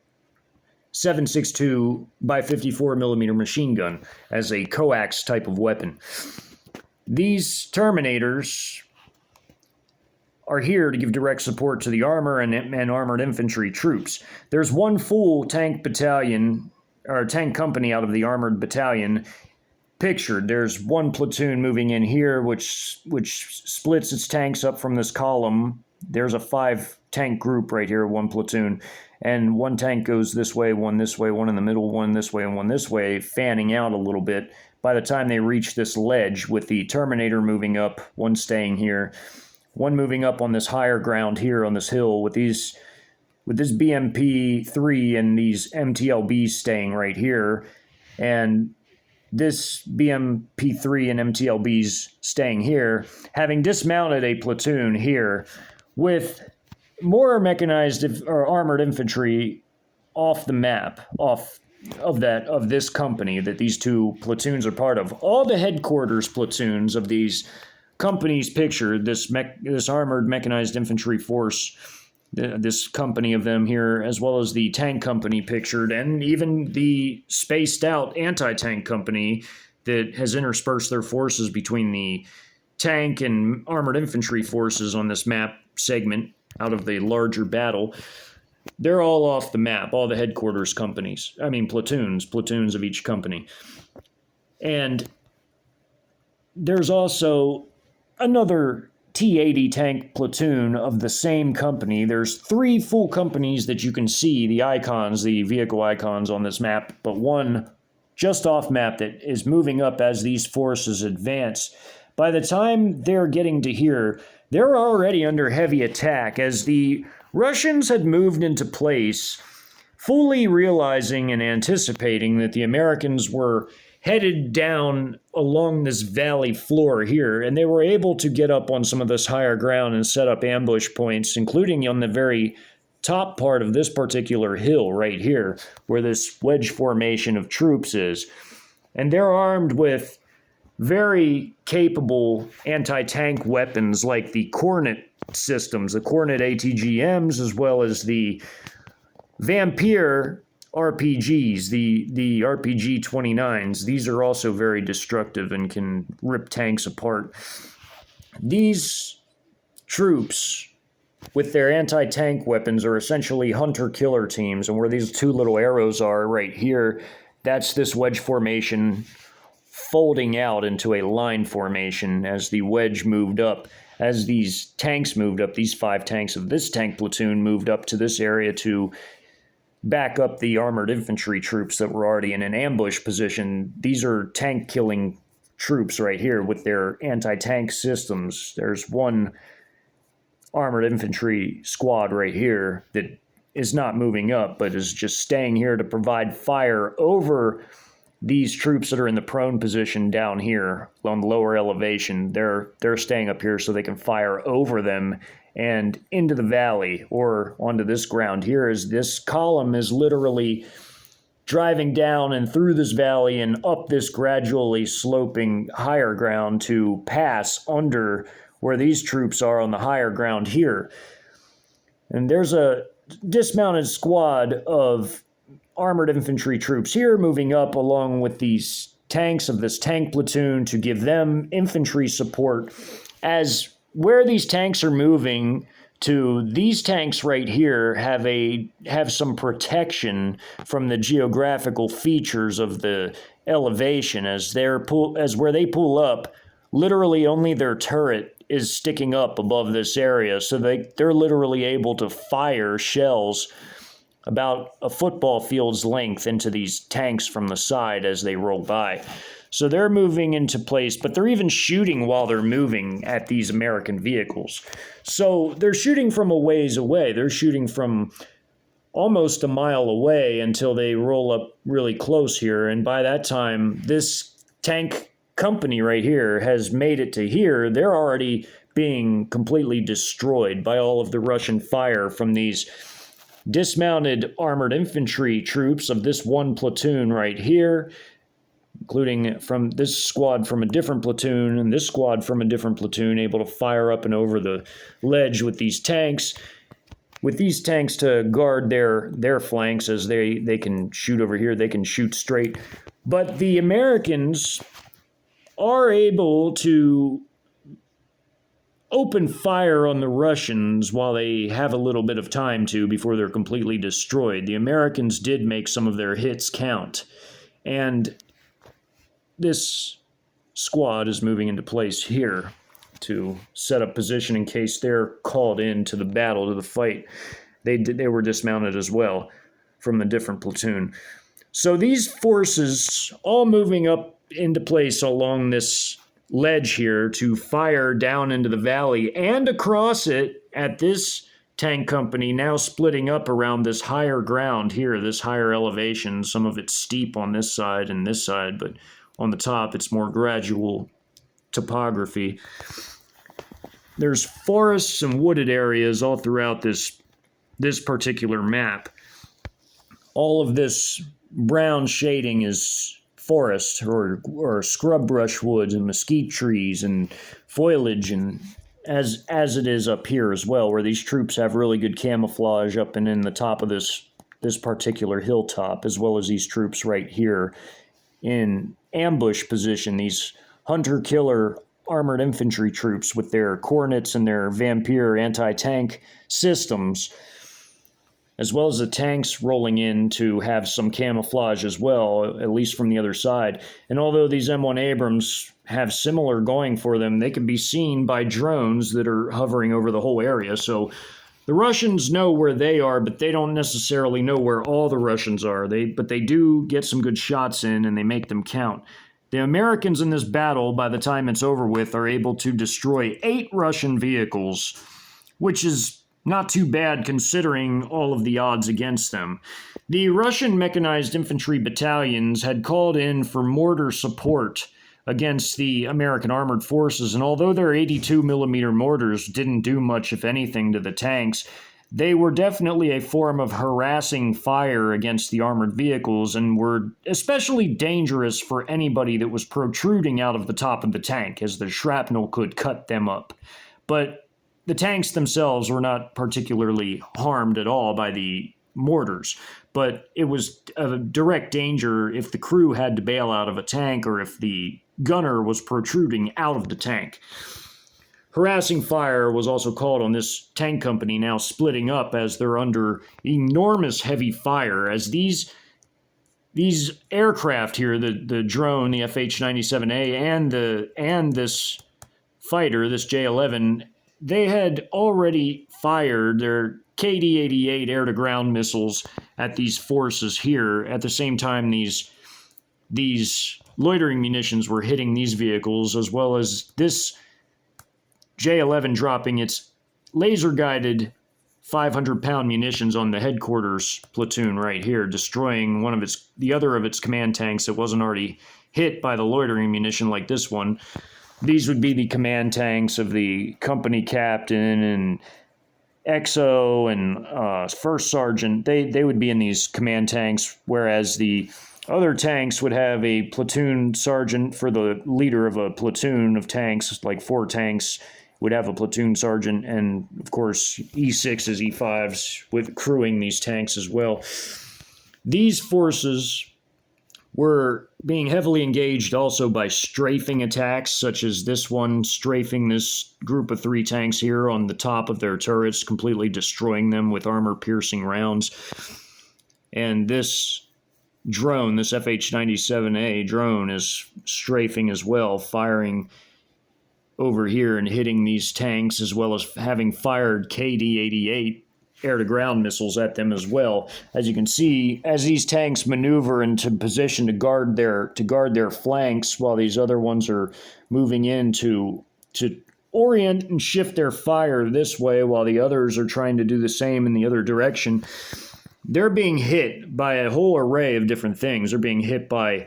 7.62 by 54mm machine gun as a coax type of weapon. These Terminators are here to give direct support to the armor and armored infantry troops. There's 1 full tank battalion, or tank company out of the armored battalion pictured. There's 1 platoon moving in here, which splits its tanks up from this column there's a 5-tank group right here, one platoon, and one tank goes this way, one in the middle, one this way, and one this way, fanning out a little bit. By the time they reach this ledge, with the Terminator moving up, one staying here, one moving up on this higher ground here on this hill, with this BMP-3 and these MTLBs staying right here, and this BMP-3 and MTLBs staying here, having dismounted a platoon here with more mechanized or armored infantry off the map, off of this company that these two platoons are part of. All the headquarters platoons of these companies pictured, this armored mechanized infantry force, this company of them here, as well as the tank company pictured, and even the spaced out anti-tank company that has interspersed their forces between the tank and armored infantry forces on this map segment out of the larger battle. They're all off the map, all the headquarters companies. I mean, platoons of each company. And there's also another T-80 tank platoon of the same company. There's 3 full companies that you can see, the icons, the vehicle icons on this map, but one just off map that is moving up as these forces advance. By the time they're getting to here, they're already under heavy attack as the Russians had moved into place, fully realizing and anticipating that the Americans were headed down along this valley floor here, and they were able to get up on some of this higher ground and set up ambush points, including on the very top part of this particular hill right here, where this wedge formation of troops is. And they're armed with very capable anti-tank weapons like the Kornet systems, the Kornet ATGMs, as well as the Vampire RPGs, the RPG-29s. These are also very destructive and can rip tanks apart. These troops, with their anti-tank weapons, are essentially hunter-killer teams, and where these 2 little arrows are right here, that's this wedge formation folding out into a line formation as the wedge moved up. As these tanks moved up, these 5 tanks of this tank platoon moved up to this area to back up the armored infantry troops that were already in an ambush position. These are tank-killing troops right here with their anti-tank systems. There's one armored infantry squad right here that is not moving up, but is just staying here to provide fire over these troops that are in the prone position down here on the lower elevation. They're staying up here so they can fire over them and into the valley or onto this ground here, as this column is literally driving down and through this valley and up this gradually sloping higher ground to pass under where these troops are on the higher ground here. And there's a dismounted squad of armored infantry troops here moving up along with these tanks of this tank platoon to give them infantry support, as where these tanks are moving to, these tanks right here have some protection from the geographical features of the elevation, as where they pull up, literally only their turret is sticking up above this area, so they're literally able to fire shells about a football field's length into these tanks from the side as they roll by. So they're moving into place, but they're even shooting while they're moving at these American vehicles. So they're shooting from a ways away. They're shooting from almost a mile away until they roll up really close here. And by that time, this tank company right here has made it to here. They're already being completely destroyed by all of the Russian fire from these dismounted armored infantry troops of this one platoon right here, including from this squad from a different platoon and this squad from a different platoon, able to fire up and over the ledge with these tanks. With these tanks to guard their flanks, as they can shoot over here, they can shoot straight. But the Americans are able to open fire on the Russians while they have a little bit of time to before they're completely destroyed. The Americans did make some of their hits count. And this squad is moving into place here. to set up position in case they're called into the battle, to the fight. They were dismounted as well from the different platoon. So these forces all moving up into place along this ledge here to fire down into the valley and across it at this tank company, now splitting up around this higher ground here, this higher elevation. Some of it's steep on this side and this side, but on the top it's more gradual topography. There's forests and wooded areas all throughout this particular map. All of this brown shading is forest or scrub brush woods and mesquite trees and foliage, and as it is up here as well, where these troops have really good camouflage up and in the top of this particular hilltop, as well as these troops right here in ambush position, these hunter-killer armored infantry troops with their cornets and their Vampire anti-tank systems, as well as the tanks rolling in to have some camouflage as well, at least from the other side. And although these M1 Abrams have similar going for them, they can be seen by drones that are hovering over the whole area. So the Russians know where they are, but they don't necessarily know where all the Russians are. But they do get some good shots in, and they make them count. The Americans in this battle, by the time it's over with, are able to destroy 8 Russian vehicles, which is not too bad considering all of the odds against them. The Russian mechanized infantry battalions had called in for mortar support against the American armored forces, and although their 82mm mortars didn't do much, if anything, to the tanks, they were definitely a form of harassing fire against the armored vehicles and were especially dangerous for anybody that was protruding out of the top of the tank, as the shrapnel could cut them up. But the tanks themselves were not particularly harmed at all by the mortars, but it was a direct danger if the crew had to bail out of a tank or if the gunner was protruding out of the tank. Harassing fire was also called on this tank company, now splitting up as they're under enormous heavy fire, as these aircraft here, the drone, the FH-97A, and this fighter, this J-11, they had already fired their KD-88 air-to-ground missiles at these forces here. At the same time, these loitering munitions were hitting these vehicles, as well as this J-11 dropping its laser-guided 500-pound munitions on the headquarters platoon right here, destroying the other of its command tanks that wasn't already hit by the loitering munition like this one. These would be the command tanks of the company captain and XO and first sergeant. They would be in these command tanks, whereas the other tanks would have a platoon sergeant for the leader of a platoon of tanks, like 4 tanks would have a platoon sergeant, and of course E6s, E5s with crewing these tanks as well. These forces were being heavily engaged also by strafing attacks, such as this one strafing this group of 3 tanks here on the top of their turrets, completely destroying them with armor-piercing rounds. And this drone, this FH-97A drone, is strafing as well, firing over here and hitting these tanks, as well as having fired KD-88 air-to-ground missiles at them as well. As you can see, as these tanks maneuver into position to guard their flanks, while these other ones are moving in to orient and shift their fire this way, while the others are trying to do the same in the other direction, they're being hit by a whole array of different things. They're being hit by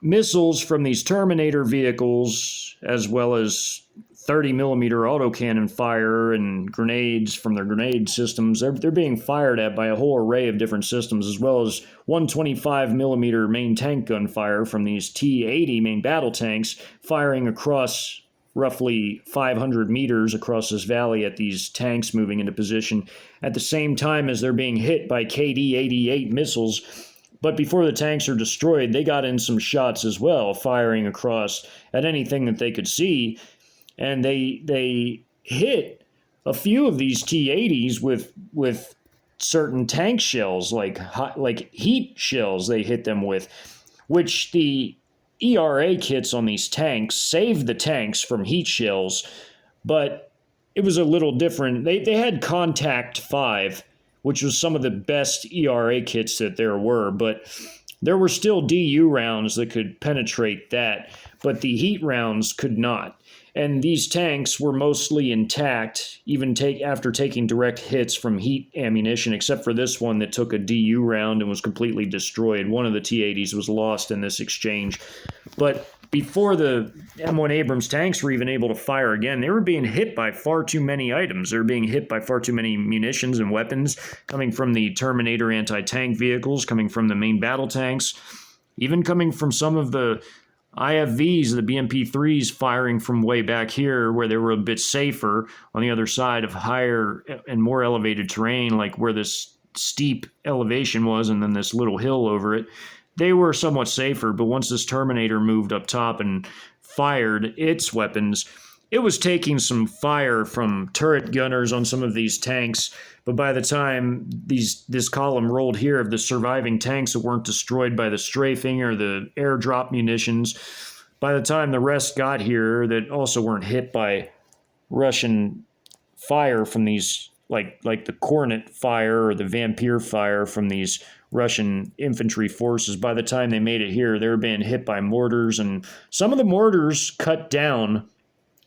missiles from these Terminator vehicles, as well as 30mm autocannon fire and grenades from their grenade systems. They're being fired at by a whole array of different systems, as well as 125mm main tank gunfire from these T-80 main battle tanks, firing across roughly 500 meters across this valley at these tanks moving into position, at the same time as they're being hit by KD-88 missiles. But before the tanks are destroyed, they got in some shots as well, firing across at anything that they could see. And they hit a few of these T-80s with certain tank shells, like heat shells they hit them with, which the ERA kits on these tanks saved the tanks from heat shells, but it was a little different. They had Contact 5, which was some of the best ERA kits that there were, but there were still DU rounds that could penetrate that, but the heat rounds could not. And these tanks were mostly intact, even after taking direct hits from heat ammunition, except for this one that took a DU round and was completely destroyed. One of the T-80s was lost in this exchange. But before the M1 Abrams tanks were even able to fire again, they were being hit by far too many items. They were being hit by far too many munitions and weapons coming from the Terminator anti-tank vehicles, coming from the main battle tanks, even coming from some of the IFVs, the BMP-3s firing from way back here where they were a bit safer on the other side of higher and more elevated terrain, like where this steep elevation was and then this little hill over it. They were somewhat safer, but once this Terminator moved up top and fired its weapons, it was taking some fire from turret gunners on some of these tanks. But by the time this column rolled here of the surviving tanks that weren't destroyed by the strafing or the airdrop munitions, by the time the rest got here that also weren't hit by Russian fire from these, like the Kornet fire or the Vampire fire from these Russian infantry forces, by the time they made it here, they were being hit by mortars, and some of the mortars cut down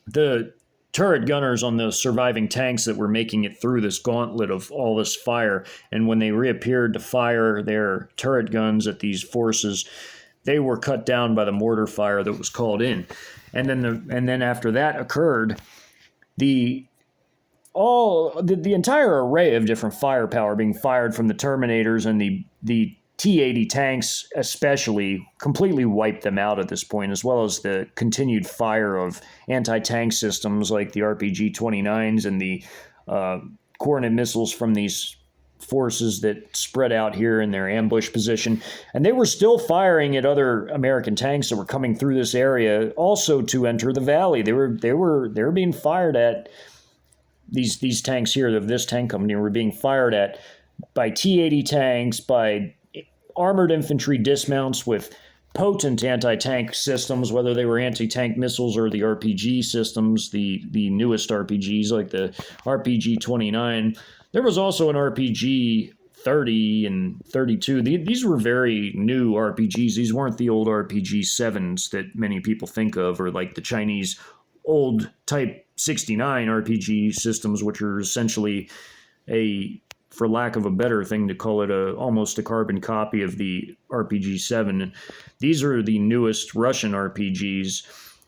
the turret gunners on the surviving tanks that were making it through this gauntlet of all this fire. And when they reappeared to fire their turret guns at these forces, they were cut down by the mortar fire that was called in. And then after that occurred, the entire array of different firepower being fired from the Terminators and the T-80 tanks especially completely wiped them out at this point, as well as the continued fire of anti-tank systems like the RPG-29s and the Kornet missiles from these forces that spread out here in their ambush position. And they were still firing at other American tanks that were coming through this area also to enter the valley. They were being fired at. These tanks here of this tank company were being fired at by T-80 tanks, by armored infantry dismounts with potent anti-tank systems, whether they were anti-tank missiles or the RPG systems, the newest RPGs like the RPG-29. There was also an RPG-30 and 32. These were very new RPGs. These weren't the old RPG-7s that many people think of, or like the Chinese old Type 69 RPG systems, which are essentially for lack of a better thing to call it, almost a carbon copy of the RPG-7. These are the newest Russian RPGs,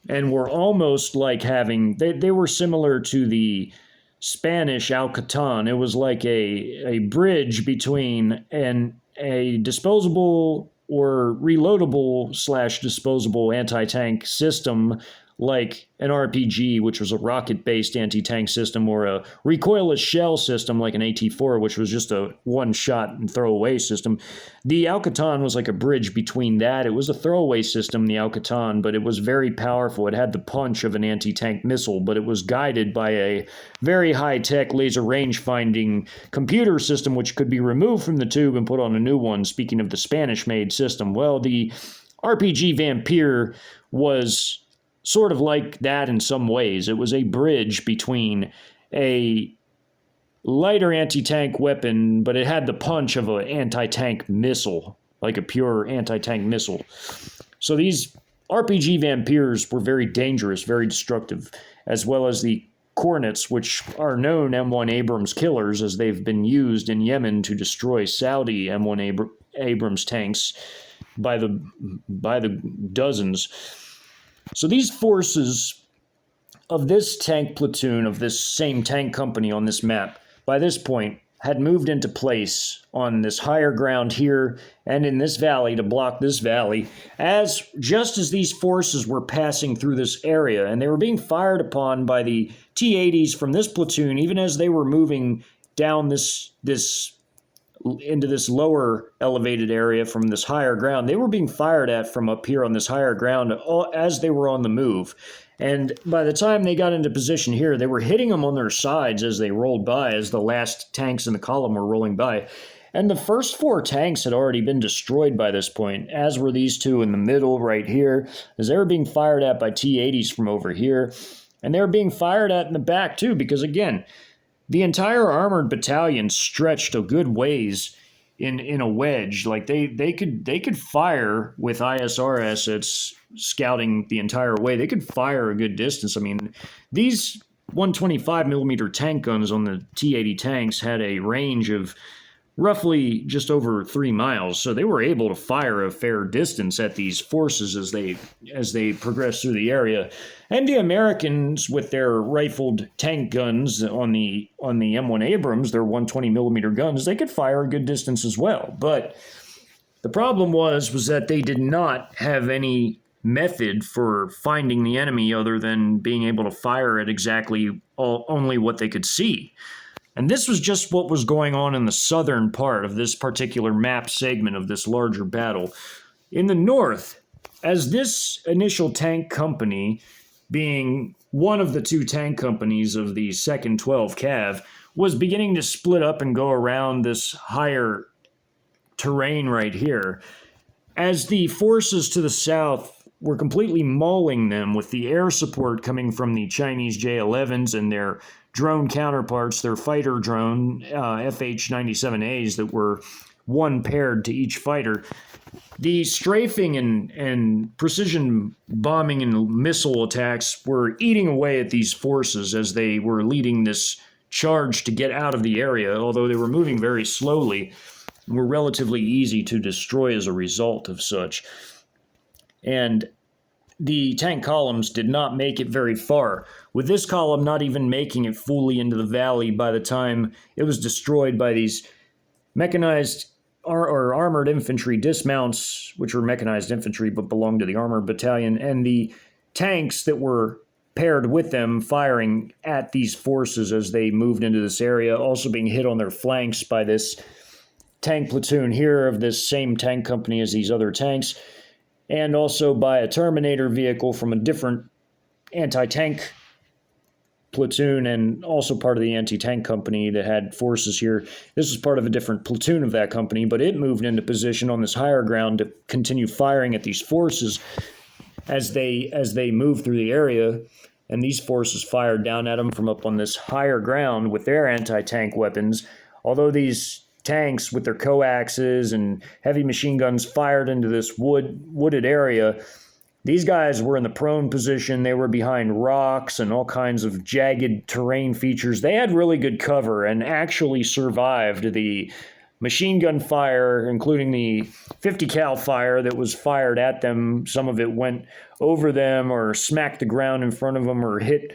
and were almost like having, they were similar to the Spanish Alcaton. It was like a bridge between a disposable or reloadable / disposable anti-tank system like an RPG, which was a rocket-based anti-tank system, or a recoilless shell system like an AT-4, which was just a one-shot and throwaway system. The Alcaton was like a bridge between that. It was a throwaway system, the Alcaton, but it was very powerful. It had the punch of an anti-tank missile, but it was guided by a very high-tech laser range-finding computer system, which could be removed from the tube and put on a new one, speaking of the Spanish-made system. Well, the RPG Vampire was sort of like that in some ways. It was a bridge between a lighter anti-tank weapon, but it had the punch of an anti-tank missile, like a pure anti-tank missile. So these RPG Vampires were very dangerous, very destructive, as well as the Kornets, which are known M1 Abrams killers, as they've been used in Yemen to destroy Saudi M1 Abrams tanks by the dozens. So these forces of this tank platoon of this same tank company on this map, by this point, had moved into place on this higher ground here and in this valley to block this valley, just as these forces were passing through this area, and they were being fired upon by the T-80s from this platoon, even as they were moving down this into this lower elevated area from this higher ground. They were being fired at from up here on this higher ground as they were on the move. And by the time they got into position here, they were hitting them on their sides as they rolled by, as the last tanks in the column were rolling by. And the first 4 tanks had already been destroyed by this point, as were these 2 in the middle right here, as they were being fired at by T-80s from over here. And they were being fired at in the back too, because again, the entire armored battalion stretched a good ways in a wedge. Like they could fire with ISR assets scouting the entire way. They could fire a good distance. I mean, these 125 millimeter tank guns on the T-80 tanks had a range of roughly just over 3 miles, so they were able to fire a fair distance at these forces as they progressed through the area. And the Americans, with their rifled tank guns on the M1 Abrams, their 120 millimeter guns, they could fire a good distance as well. But the problem was that they did not have any method for finding the enemy other than being able to fire at exactly only what they could see. And this was just what was going on in the southern part of this particular map segment of this larger battle. In the north, as this initial tank company, being one of the 2 tank companies of the 2nd 12 Cav, was beginning to split up and go around this higher terrain right here, as the forces to the south were completely mauling them with the air support coming from the Chinese J-11s and their drone counterparts, their fighter drone FH-97As that were 1 paired to each fighter. The strafing and precision bombing and missile attacks were eating away at these forces as they were leading this charge to get out of the area, although they were moving very slowly and were relatively easy to destroy as a result of such. And the tank columns did not make it very far, with this column not even making it fully into the valley by the time it was destroyed by these mechanized or armored infantry dismounts, which were mechanized infantry but belonged to the armored battalion, and the tanks that were paired with them firing at these forces as they moved into this area, also being hit on their flanks by this tank platoon here of this same tank company as these other tanks, and also by a Terminator vehicle from a different anti-tank platoon and also part of the anti-tank company that had forces here. This was part of a different platoon of that company, but it moved into position on this higher ground to continue firing at these forces as they moved through the area, and these forces fired down at them from up on this higher ground with their anti-tank weapons. Although these tanks with their coaxes and heavy machine guns fired into this wooded area, these guys were in the prone position. They were behind rocks and all kinds of jagged terrain features. They had really good cover and actually survived the machine gun fire, including the 50 cal fire that was fired at them. Some of it went over them or smacked the ground in front of them or hit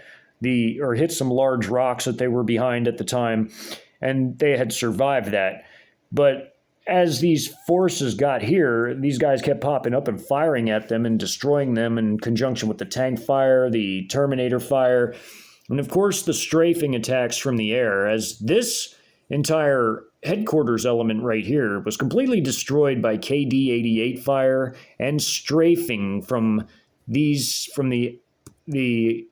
some large rocks that they were behind at the time, and they had survived that. But as these forces got here, these guys kept popping up and firing at them and destroying them in conjunction with the tank fire, the Terminator fire, and of course the strafing attacks from the air, as this entire headquarters element right here was completely destroyed by KD-88 fire and strafing from the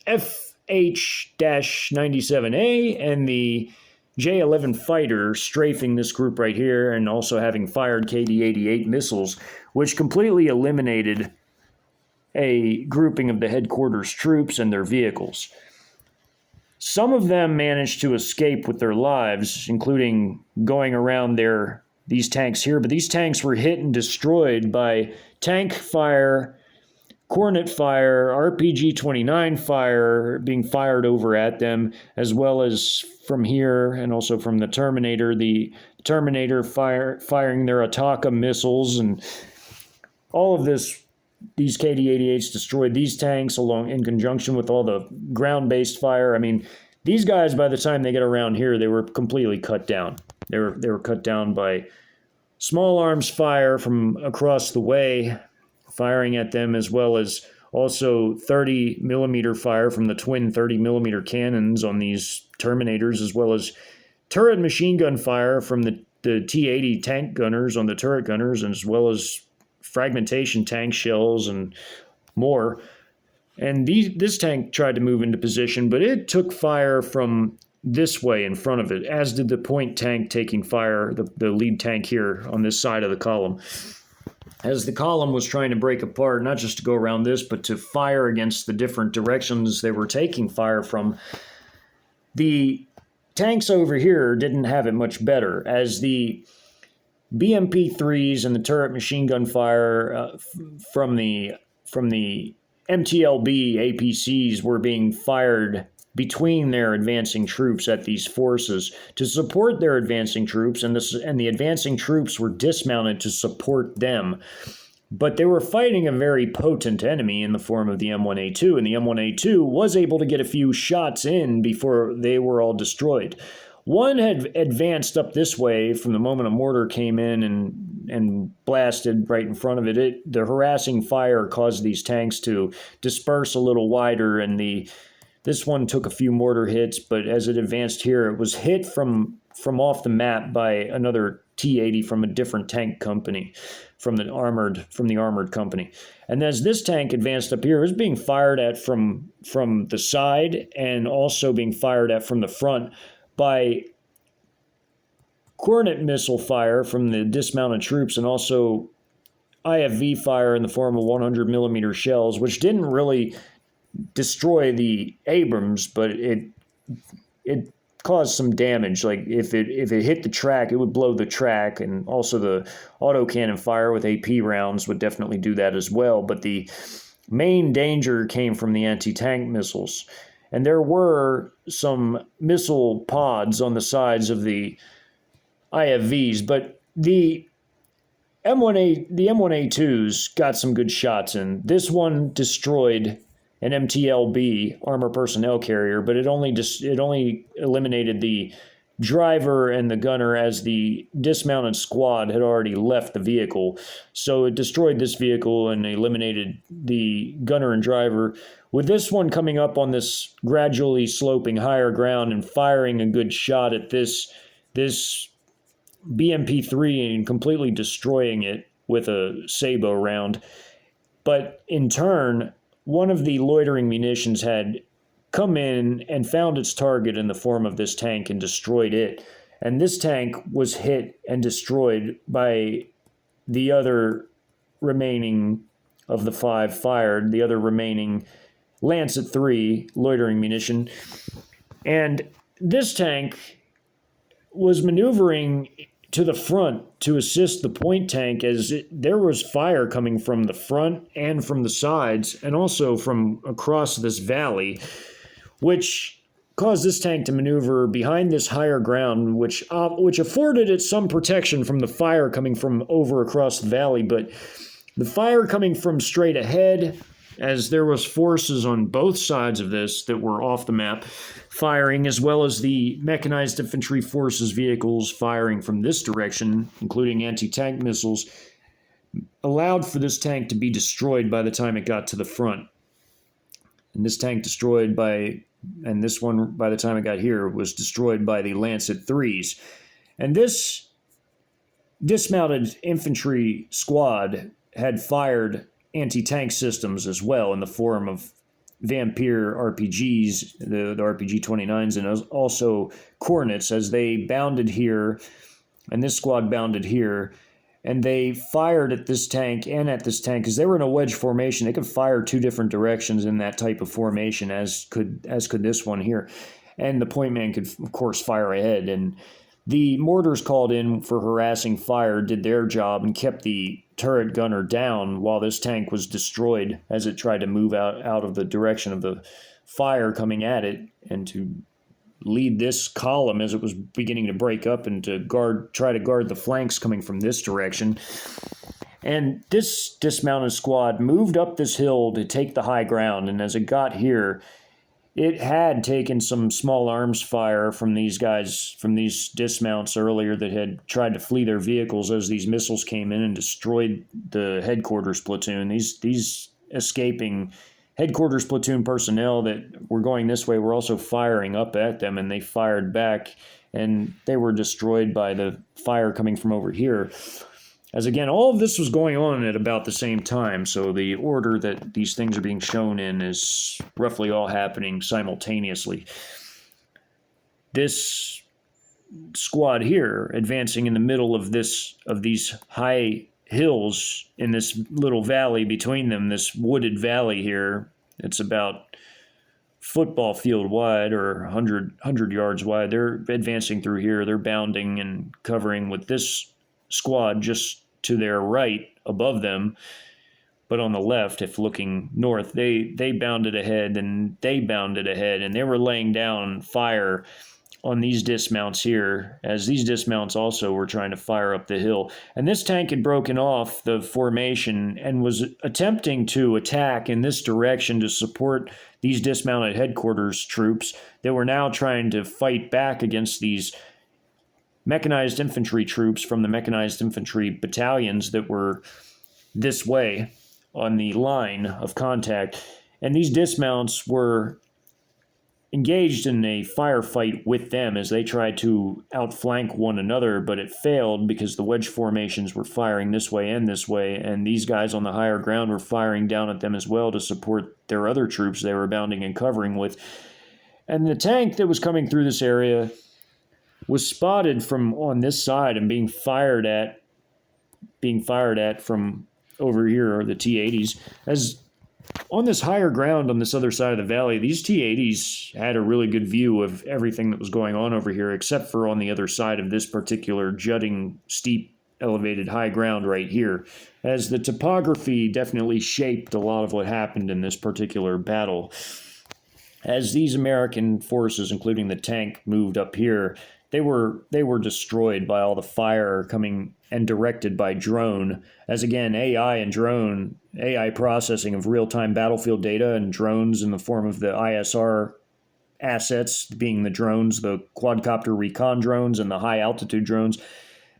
FH-97A and the J-11 fighter strafing this group right here, and also having fired KD-88 missiles, which completely eliminated a grouping of the headquarters troops and their vehicles. Some of them managed to escape with their lives, including going around these tanks here, but these tanks were hit and destroyed by tank fire, Cornet fire, RPG-29 fire being fired over at them, as well as from here and also from the Terminator firing their Ataka missiles, and all of this. These KD-88s destroyed these tanks along in conjunction with all the ground-based fire. I mean, these guys, by the time they get around here, they were completely cut down. They were cut down by small arms fire from across the way, firing at them, as well as also 30 millimeter fire from the twin 30 millimeter cannons on these Terminators, as well as turret machine gun fire from the T-80 tank gunners on the turret gunners, as well as fragmentation tank shells and more. And this tank tried to move into position, but it took fire from this way in front of it, as did the point tank taking fire, the lead tank here on this side of the column. As the column was trying to break apart, not just to go around this, but to fire against the different directions they were taking fire from, the tanks over here didn't have it much better, as the BMP-3s and the turret machine gun fire from the MTLB APCs were being fired between their advancing troops at these forces to support their advancing troops, and the advancing troops were dismounted to support them. But they were fighting a very potent enemy in the form of the M1A2, and the M1A2 was able to get a few shots in before they were all destroyed. One had advanced up this way from the moment a mortar came in and blasted right in front of it. The harassing fire caused these tanks to disperse a little wider, and this one took a few mortar hits, but as it advanced here, it was hit from off the map by another T-80 from a different tank company, from the armored company. And as this tank advanced up here, it was being fired at from the side and also being fired at from the front by Cornet missile fire from the dismounted troops, and also IFV fire in the form of 100 millimeter shells, which didn't really destroy the Abrams, but it caused some damage. Like if it hit the track, it would blow the track, and also the autocannon fire with AP rounds would definitely do that as well. But the main danger came from the anti-tank missiles. And there were some missile pods on the sides of the IFVs, but the M1A2s got some good shots in. This one destroyed an MTLB armor personnel carrier, but it only eliminated the driver and the gunner, as the dismounted squad had already left the vehicle. So it destroyed this vehicle and eliminated the gunner and driver. With this one coming up on this gradually sloping higher ground and firing a good shot at this BMP-3 and completely destroying it with a sabot round. But in turn, one of the loitering munitions had come in and found its target in the form of this tank and destroyed it. And this tank was hit and destroyed by the other remaining of the 5 fired, the other remaining Lancet 3 loitering munition. And this tank was maneuvering to the front to assist the point tank, as there was fire coming from the front and from the sides, and also from across this valley, which caused this tank to maneuver behind this higher ground, which afforded it some protection from the fire coming from over across the valley. But the fire coming from straight ahead, as there was forces on both sides of this that were off the map firing, as well as the mechanized infantry forces vehicles firing from this direction, including anti-tank missiles, allowed for this tank to be destroyed by the time it got to the front. And this tank and this one, by the time it got here, was destroyed by the Lancet 3s. And this dismounted infantry squad had fired anti-tank systems as well in the form of Vampire RPGs, the RPG-29s, and also Cornets, as they bounded here, and this squad bounded here, and they fired at this tank and at this tank, because they were in a wedge formation. They could fire 2 different directions in that type of formation, as could this one here. And the point man could, of course, fire ahead. And the mortars called in for harassing fire did their job and kept the turret gunner down while this tank was destroyed as it tried to move out of the direction of the fire coming at it, and to lead this column as it was beginning to break up, and to try to guard the flanks coming from this direction. And this dismounted squad moved up this hill to take the high ground, and as it got here, it had taken some small arms fire from these guys, from these dismounts earlier that had tried to flee their vehicles as these missiles came in and destroyed the headquarters platoon. These escaping headquarters platoon personnel that were going this way were also firing up at them, and they fired back, and they were destroyed by the fire coming from over here. As again, all of this was going on at about the same time, so the order that these things are being shown in is roughly all happening simultaneously. This squad here, advancing in the middle of these high hills in this little valley between them, this wooded valley here, it's about football field wide or 100 yards wide. They're advancing through here. They're bounding and covering with this squad just to their right above them. But on the left, if looking north, they bounded ahead and they bounded ahead, and they were laying down fire on these dismounts here, as these dismounts also were trying to fire up the hill. And this tank had broken off the formation and was attempting to attack in this direction to support these dismounted headquarters troops that were now trying to fight back against these mechanized infantry troops from the mechanized infantry battalions that were this way on the line of contact. And these dismounts were engaged in a firefight with them as they tried to outflank one another, but it failed because the wedge formations were firing this way, and these guys on the higher ground were firing down at them as well to support their other troops they were bounding and covering with. And the tank that was coming through this area was spotted from on this side and being fired at from over here, the T-80s, as on this higher ground on this other side of the valley. These T-80s had a really good view of everything that was going on over here, except for on the other side of this particular jutting, steep, elevated high ground right here, as the topography definitely shaped a lot of what happened in this particular battle. As these American forces, including the tank, moved up here, they were destroyed by all the fire coming and directed by drone. As again, AI processing of real-time battlefield data and drones in the form of the ISR assets, being the drones, the quadcopter recon drones and the high-altitude drones,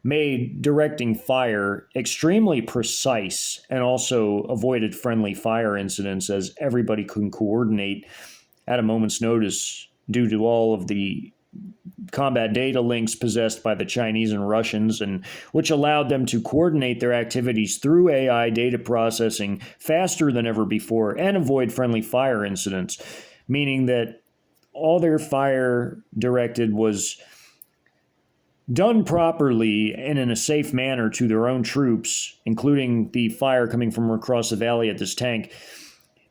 made directing fire extremely precise and also avoided friendly fire incidents, as everybody can coordinate at a moment's notice due to all of the combat data links possessed by the Chinese and Russians, and which allowed them to coordinate their activities through AI data processing faster than ever before and avoid friendly fire incidents, meaning that all their fire directed was done properly and in a safe manner to their own troops, including the fire coming from across the valley at this tank,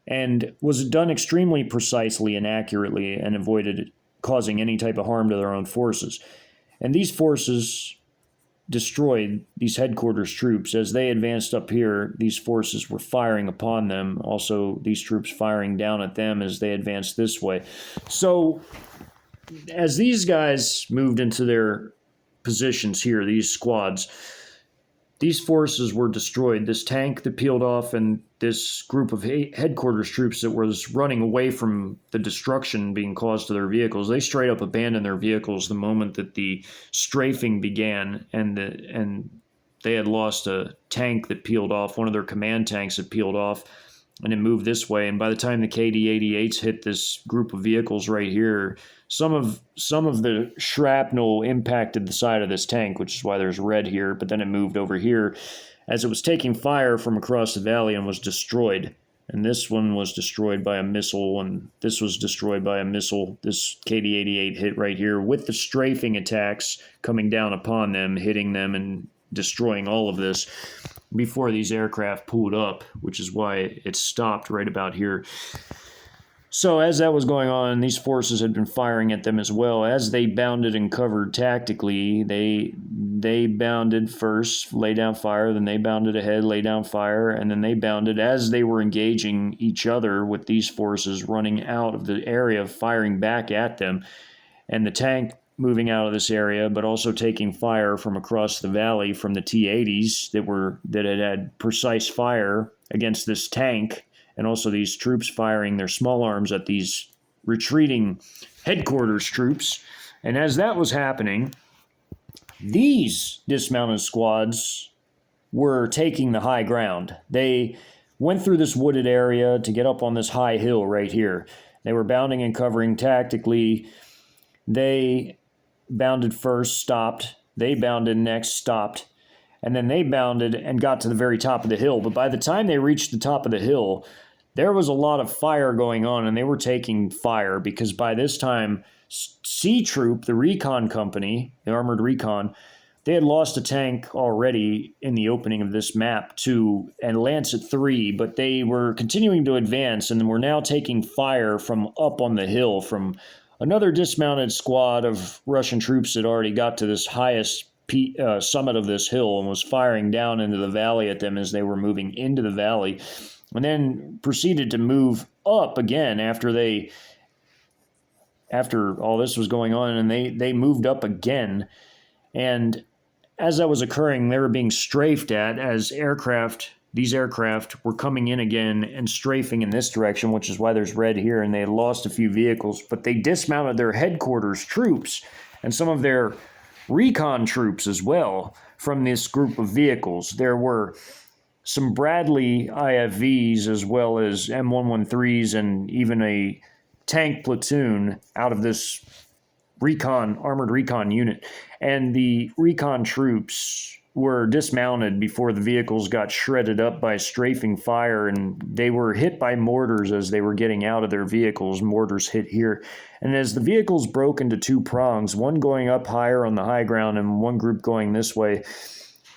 and was done extremely precisely and accurately and avoided causing any type of harm to their own forces. And these forces destroyed these headquarters troops. As they advanced up here, these forces were firing upon them. Also, these troops firing down at them as they advanced this way. So, as these guys moved into their positions here, these squads, these forces were destroyed. This tank that peeled off and this group of headquarters troops that was running away from the destruction being caused to their vehicles, they straight up abandoned their vehicles the moment that the strafing began, and they had lost a tank that peeled off, one of their command tanks that peeled off, and it moved this way. And by the time the KD-88s hit this group of vehicles right here, some of the shrapnel impacted the side of this tank, which is why there's red here, but then it moved over here as it was taking fire from across the valley and was destroyed. And this one was destroyed by a missile, and this was destroyed by a missile. This KD-88 hit right here with the strafing attacks coming down upon them, hitting them and destroying all of this before these aircraft pulled up, which is why it stopped right about here. So as that was going on, these forces had been firing at them as well. As they bounded and covered tactically, they bounded first, lay down fire, then they bounded ahead, lay down fire, and then they bounded as they were engaging each other with these forces running out of the area, firing back at them. And the tank moving out of this area, but also taking fire from across the valley from the T-80s that had precise fire against this tank, and also these troops firing their small arms at these retreating headquarters troops. And as that was happening, these dismounted squads were taking the high ground. They went through this wooded area to get up on this high hill right here. They were bounding and covering tactically. They bounded first, stopped. They bounded next, stopped. and then they bounded and got to the very top of the hill. But by the time they reached the top of the hill, there was a lot of fire going on, and they were taking fire because by this time, C Troop, the recon company, the armored recon, they had lost a tank already in the opening of this map to and Lancet 3, but they were continuing to advance and were now taking fire from up on the hill from another dismounted squad of Russian troops that already got to this highest summit of this hill and was firing down into the valley at them as they were moving into the valley, and then proceeded to move up again after all this was going on, and they moved up again. And as that was occurring, they were being strafed at as these aircraft were coming in again and strafing in this direction, which is why there's red here, and they had lost a few vehicles, but they dismounted their headquarters troops and some of their recon troops as well from this group of vehicles. There were some Bradley IFVs as well as M113s and even a tank platoon out of this armored recon unit. And the recon troops were dismounted before the vehicles got shredded up by strafing fire, and they were hit by mortars as they were getting out of their vehicles. Mortars hit here. And as the vehicles broke into two prongs, one going up higher on the high ground and one group going this way,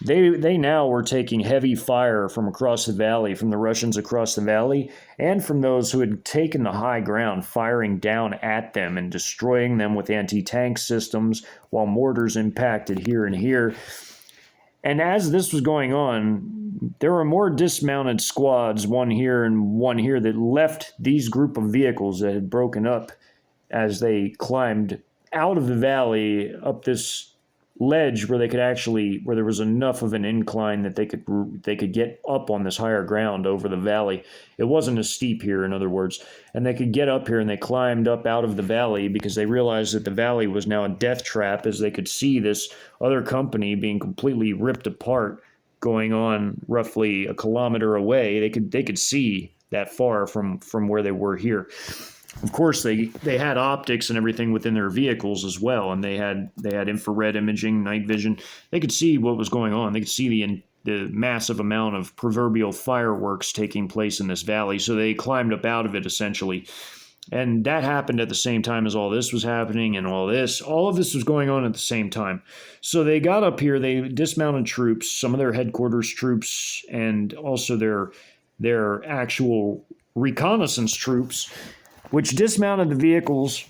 they now were taking heavy fire from across the valley, from the Russians across the valley, and from those who had taken the high ground, firing down at them and destroying them with anti-tank systems, while mortars impacted here and here. And as this was going on, there were more dismounted squads, one here and one here, that left these group of vehicles that had broken up as they climbed out of the valley up this ledge where there was enough of an incline that they could get up on this higher ground over the valley. It wasn't as steep here, in other words, and they could get up here, and they climbed up out of the valley because they realized that the valley was now a death trap, as they could see this other company being completely ripped apart going on roughly a kilometer away. They could see that far from where they were here. Of course, they had optics and everything within their vehicles as well, and they had infrared imaging, night vision. They could see what was going on. They could see the massive amount of proverbial fireworks taking place in this valley. So they climbed up out of it essentially, and that happened at the same time as all this was happening, and all of this was going on at the same time. So they got up here. They dismounted troops, some of their headquarters troops, and also their actual reconnaissance troops, which dismounted the vehicles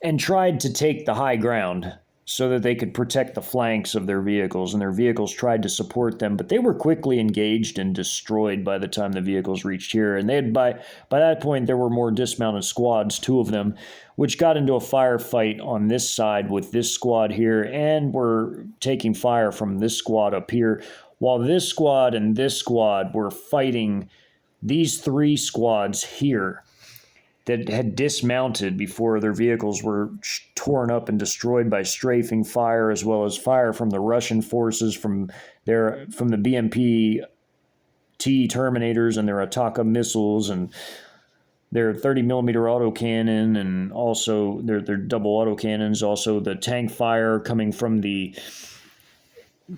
and tried to take the high ground so that they could protect the flanks of their vehicles, and their vehicles tried to support them, but they were quickly engaged and destroyed by the time the vehicles reached here. And they had by that point, there were more dismounted squads, two of them, which got into a firefight on this side with this squad here, and were taking fire from this squad up here, while this squad and this squad were fighting these three squads here that had dismounted before their vehicles were torn up and destroyed by strafing fire, as well as fire from the Russian forces, from the BMP T Terminators and their Ataka missiles and their 30mm autocannon, and also their double autocannons, also the tank fire coming from the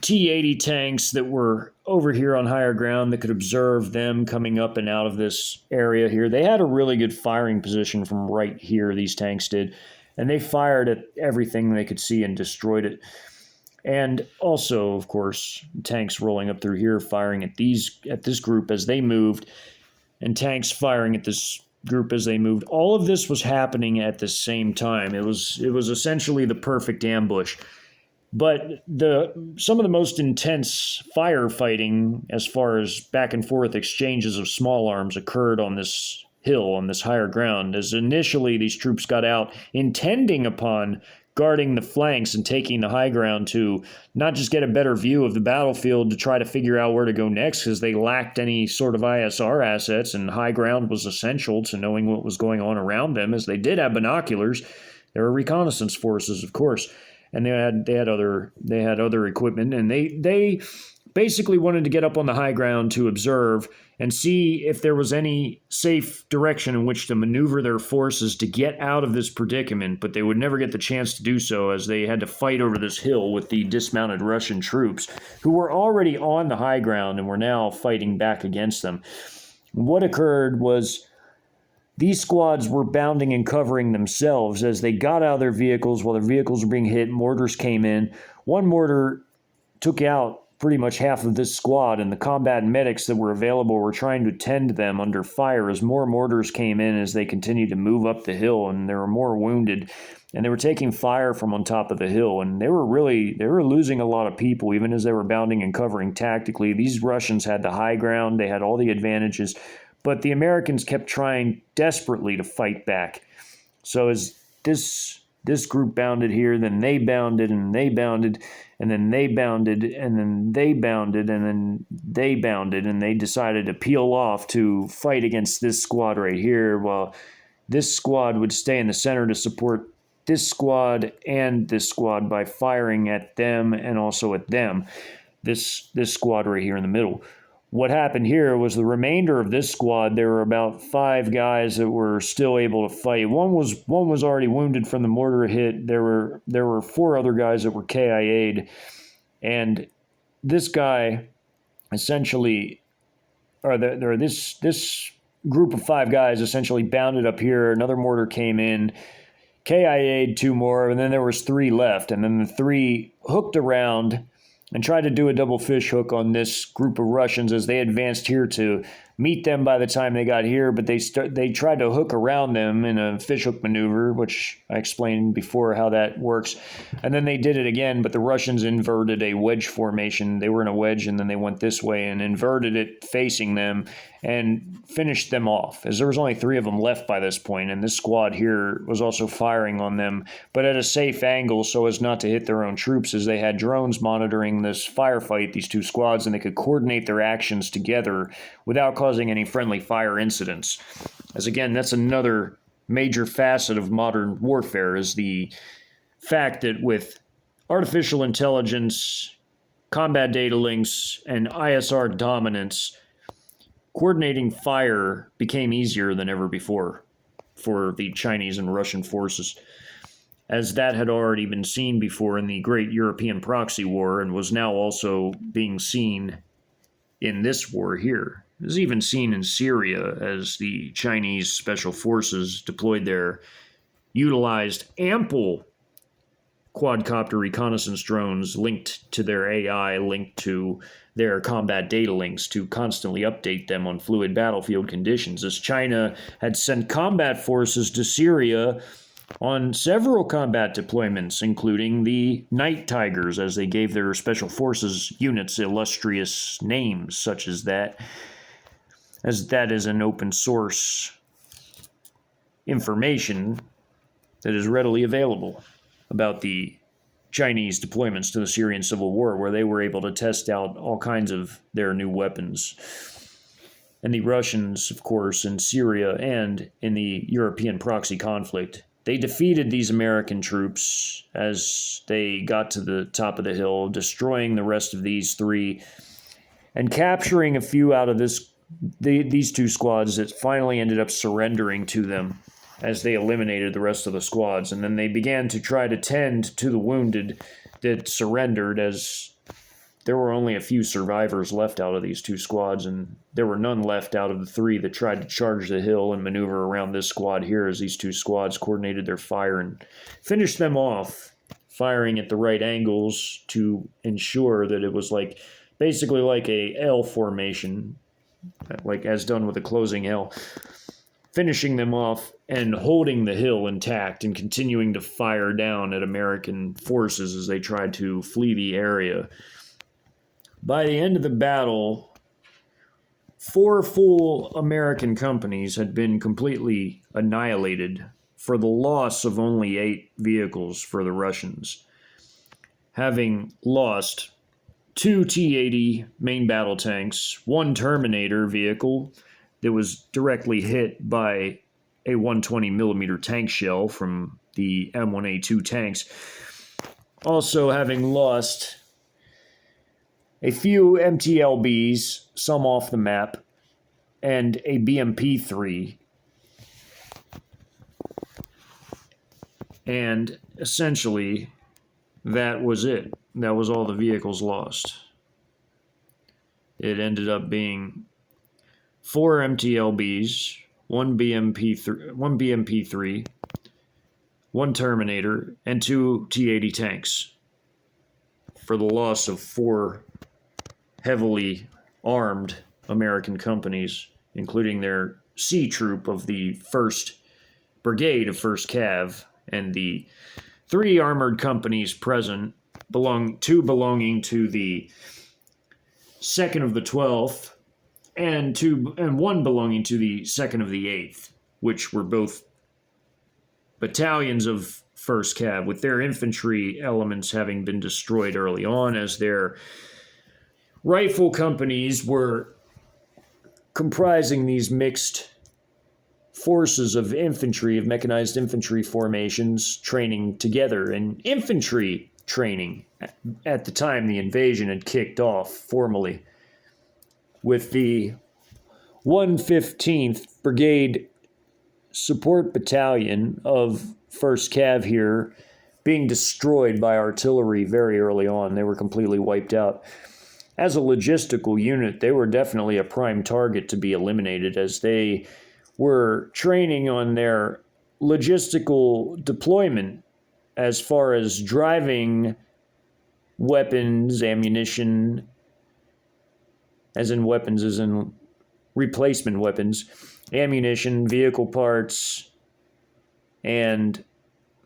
T-80 tanks that were over here on higher ground that could observe them coming up and out of this area here. They had a really good firing position from right here, these tanks did, and they fired at everything they could see and destroyed it. And also, of course, tanks rolling up through here, firing at this group as they moved, and tanks firing at this group as they moved. All of this was happening at the same time. It was essentially the perfect ambush. But some of the most intense firefighting, as far as back and forth exchanges of small arms, occurred on this hill, on this higher ground, as initially these troops got out intending upon guarding the flanks and taking the high ground to not just get a better view of the battlefield to try to figure out where to go next, because they lacked any sort of ISR assets, and high ground was essential to knowing what was going on around them, as they did have binoculars. There were reconnaissance forces, of course. And they had other equipment, and they basically wanted to get up on the high ground to observe and see if there was any safe direction in which to maneuver their forces to get out of this predicament, but they would never get the chance to do so as they had to fight over this hill with the dismounted Russian troops who were already on the high ground and were now fighting back against them. What occurred was these squads were bounding and covering themselves as they got out of their vehicles. While their vehicles were being hit, mortars came in. One mortar took out pretty much half of this squad, and the combat medics that were available were trying to tend them under fire as more mortars came in as they continued to move up the hill, and there were more wounded, and they were taking fire from on top of the hill, and they were losing a lot of people even as they were bounding and covering tactically. These Russians had the high ground, they had all the advantages, but the Americans kept trying desperately to fight back. So as this group bounded here, then they bounded, and they bounded, and then they bounded, and then they bounded, and then they bounded, and they decided to peel off to fight against this squad right here, while this squad would stay in the center to support this squad and this squad by firing at them and also at them. This squad right here in the middle. What happened here was the remainder of this squad, there were about 5 guys that were still able to fight. One was already wounded from the mortar hit. There were 4 other guys that were KIA'd. And this guy essentially, this group of 5 guys essentially bounded up here. Another mortar came in, KIA'd 2 more, and then there was 3 left. And then the 3 hooked around and tried to do a double fish hook on this group of Russians as they advanced here to meet them by the time they got here, but they tried to hook around them in a fishhook maneuver, which I explained before how that works. And then they did it again, but the Russians inverted a wedge formation. They were in a wedge, and then they went this way and inverted it facing them and finished them off, as there was only 3 of them left by this point, and this squad here was also firing on them, but at a safe angle so as not to hit their own troops, as they had drones monitoring this firefight, these 2 squads, and they could coordinate their actions together without causing any friendly fire incidents. As again, that's another major facet of modern warfare, is the fact that with artificial intelligence, combat data links, and ISR dominance, coordinating fire became easier than ever before for the Chinese and Russian forces, as that had already been seen before in the Great European Proxy War and was now also being seen in this war here. It was even seen in Syria as the Chinese special forces deployed there, utilized ample quadcopter reconnaissance drones linked to their AI, linked to their combat data links to constantly update them on fluid battlefield conditions, as China had sent combat forces to Syria on several combat deployments, including the Night Tigers, as they gave their special forces units illustrious names, such as that is an open source information that is readily available about the Chinese deployments to the Syrian civil war, where they were able to test out all kinds of their new weapons. And the Russians, of course, in Syria and in the European proxy conflict, they defeated these American troops as they got to the top of the hill, destroying the rest of these 3 and capturing a few out of these 2 squads that finally ended up surrendering to them as they eliminated the rest of the squads. And then they began to try to tend to the wounded that surrendered, as there were only a few survivors left out of these 2 squads, and there were none left out of the 3 that tried to charge the hill and maneuver around this squad here, as these 2 squads coordinated their fire and finished them off, firing at the right angles to ensure that it was basically like a L formation, like as done with a closing L, finishing them off and holding the hill intact and continuing to fire down at American forces as they tried to flee the area. By the end of the battle, 4 full American companies had been completely annihilated for the loss of only 8 vehicles for the Russians, having lost 2 T-80 main battle tanks, 1 Terminator vehicle that was directly hit by a 120mm tank shell from the M1A2 tanks, also having lost a few MTLBs, some off the map, and a BMP-3. And essentially, that was it. That was all the vehicles lost. It ended up being 4 MTLBs, one BMP-3, one Terminator, and 2 T-80 tanks, for the loss of 4 heavily armed American companies, including their C Troop of the 1st Brigade of 1st Cav, and the 3 armored companies present, 2 belonging to the 2nd of the 12th, and 1 belonging to the 2nd of the 8th, which were both battalions of 1st Cav, with their infantry elements having been destroyed early on, as their rifle companies were comprising these mixed forces of infantry, of mechanized infantry formations, training together in infantry training at the time the invasion had kicked off formally, with the 115th Brigade Support Battalion of 1st Cav here being destroyed by artillery very early on. They were completely wiped out. As a logistical unit, they were definitely a prime target to be eliminated, as they were training on their logistical deployment as far as driving weapons, ammunition, as in weapons, as in replacement weapons, ammunition, vehicle parts, and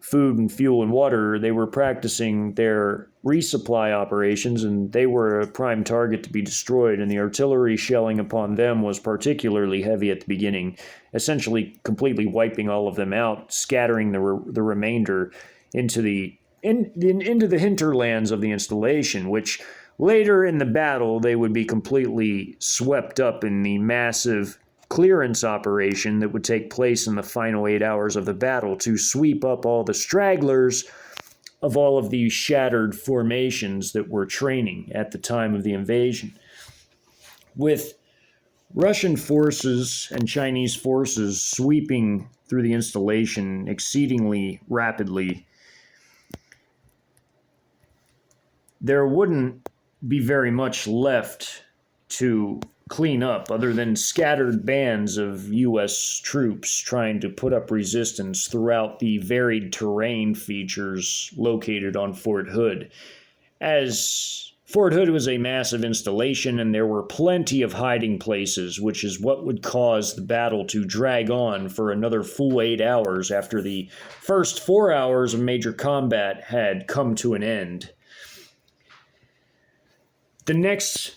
food and fuel and water. They were practicing their resupply operations, and they were a prime target to be destroyed, and the artillery shelling upon them was particularly heavy at the beginning, essentially completely wiping all of them out, scattering the remainder into the hinterlands of the installation, which later in the battle they would be completely swept up in the massive clearance operation that would take place in the final 8 hours of the battle to sweep up all the stragglers of all of these shattered formations that were training at the time of the invasion. With Russian forces and Chinese forces sweeping through the installation exceedingly rapidly, there wouldn't be very much left to clean up other than scattered bands of U.S. troops trying to put up resistance throughout the varied terrain features located on Fort Hood. As Fort Hood was a massive installation, and there were plenty of hiding places, which is what would cause the battle to drag on for another full 8 hours after the first 4 hours of major combat had come to an end. The next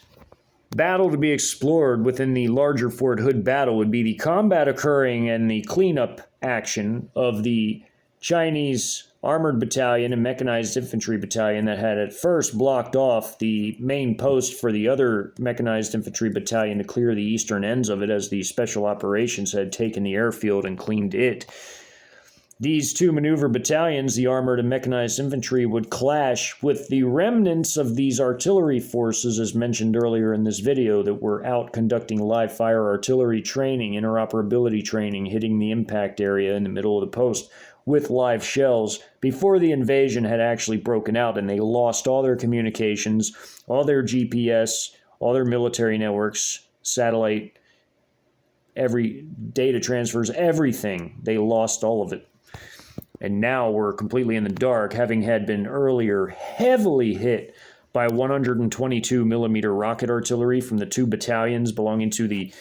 battle to be explored within the larger Fort Hood battle would be the combat occurring and the cleanup action of the Chinese armored battalion and mechanized infantry battalion that had at first blocked off the main post for the other mechanized infantry battalion to clear the eastern ends of it, as the special operations had taken the airfield and cleaned it. These 2 maneuver battalions, the armored and mechanized infantry, would clash with the remnants of these artillery forces, as mentioned earlier in this video, that were out conducting live fire artillery training, interoperability training, hitting the impact area in the middle of the post with live shells before the invasion had actually broken out, and they lost all their communications, all their GPS, all their military networks, satellite, every data transfers, everything. They lost all of it. And now we're completely in the dark, having had been earlier heavily hit by 122 millimeter rocket artillery from the 2 battalions belonging to the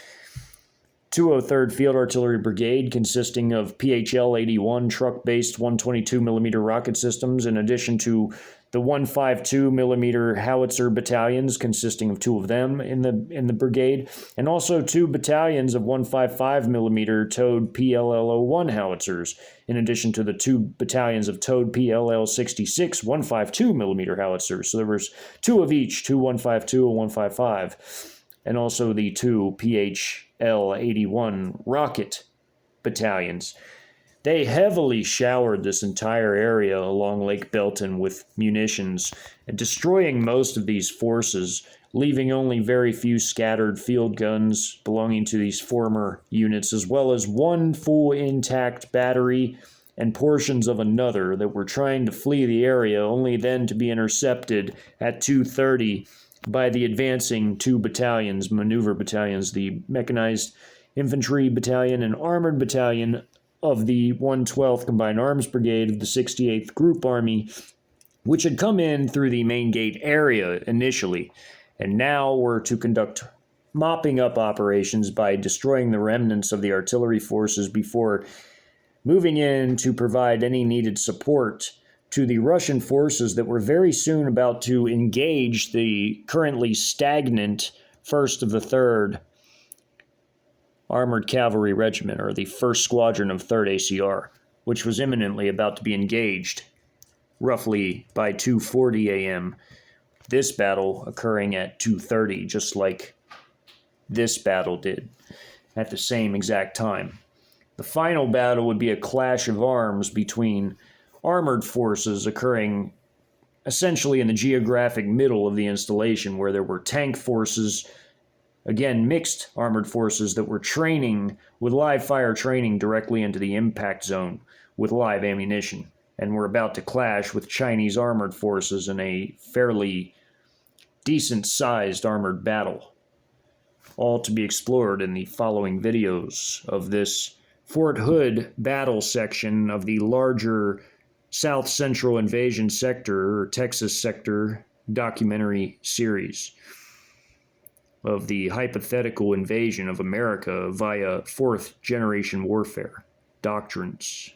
203rd Field Artillery Brigade, consisting of PHL-81 truck-based 122 millimeter rocket systems, in addition to the 152 millimeter howitzer battalions, consisting of 2 of them in the brigade, and also 2 battalions of 155 millimeter towed PLL-01 howitzers, in addition to the 2 battalions of towed PLL-66 152 millimeter howitzers. So there was 2 of each, 2 152 and 155, and also the 2 PHL-81 rocket battalions. They heavily showered this entire area along Lake Belton with munitions, and destroying most of these forces, leaving only very few scattered field guns belonging to these former units, as well as one full intact battery and portions of another that were trying to flee the area, only then to be intercepted at 2:30 by the advancing two battalions, maneuver battalions, the Mechanized Infantry Battalion and Armored Battalion of the 112th Combined Arms Brigade of the 68th Group Army, which had come in through the main gate area initially, and now were to conduct mopping up operations by destroying the remnants of the artillery forces before moving in to provide any needed support to the Russian forces that were very soon about to engage the currently stagnant 1st of the 3rd Armored Cavalry Regiment, or the 1st Squadron of 3rd ACR, which was imminently about to be engaged, roughly by 2:40 a.m., this battle occurring at 2:30, just like this battle did, at the same exact time. The final battle would be a clash of arms between armored forces occurring essentially in the geographic middle of the installation, where there were tank forces, again, mixed armored forces that were training with live fire training directly into the impact zone with live ammunition, and were about to clash with Chinese armored forces in a fairly decent-sized armored battle. All to be explored in the following videos of this Fort Hood battle section of the larger South Central Invasion Sector, or Texas Sector, documentary series of the hypothetical invasion of America via fourth-generation warfare doctrines.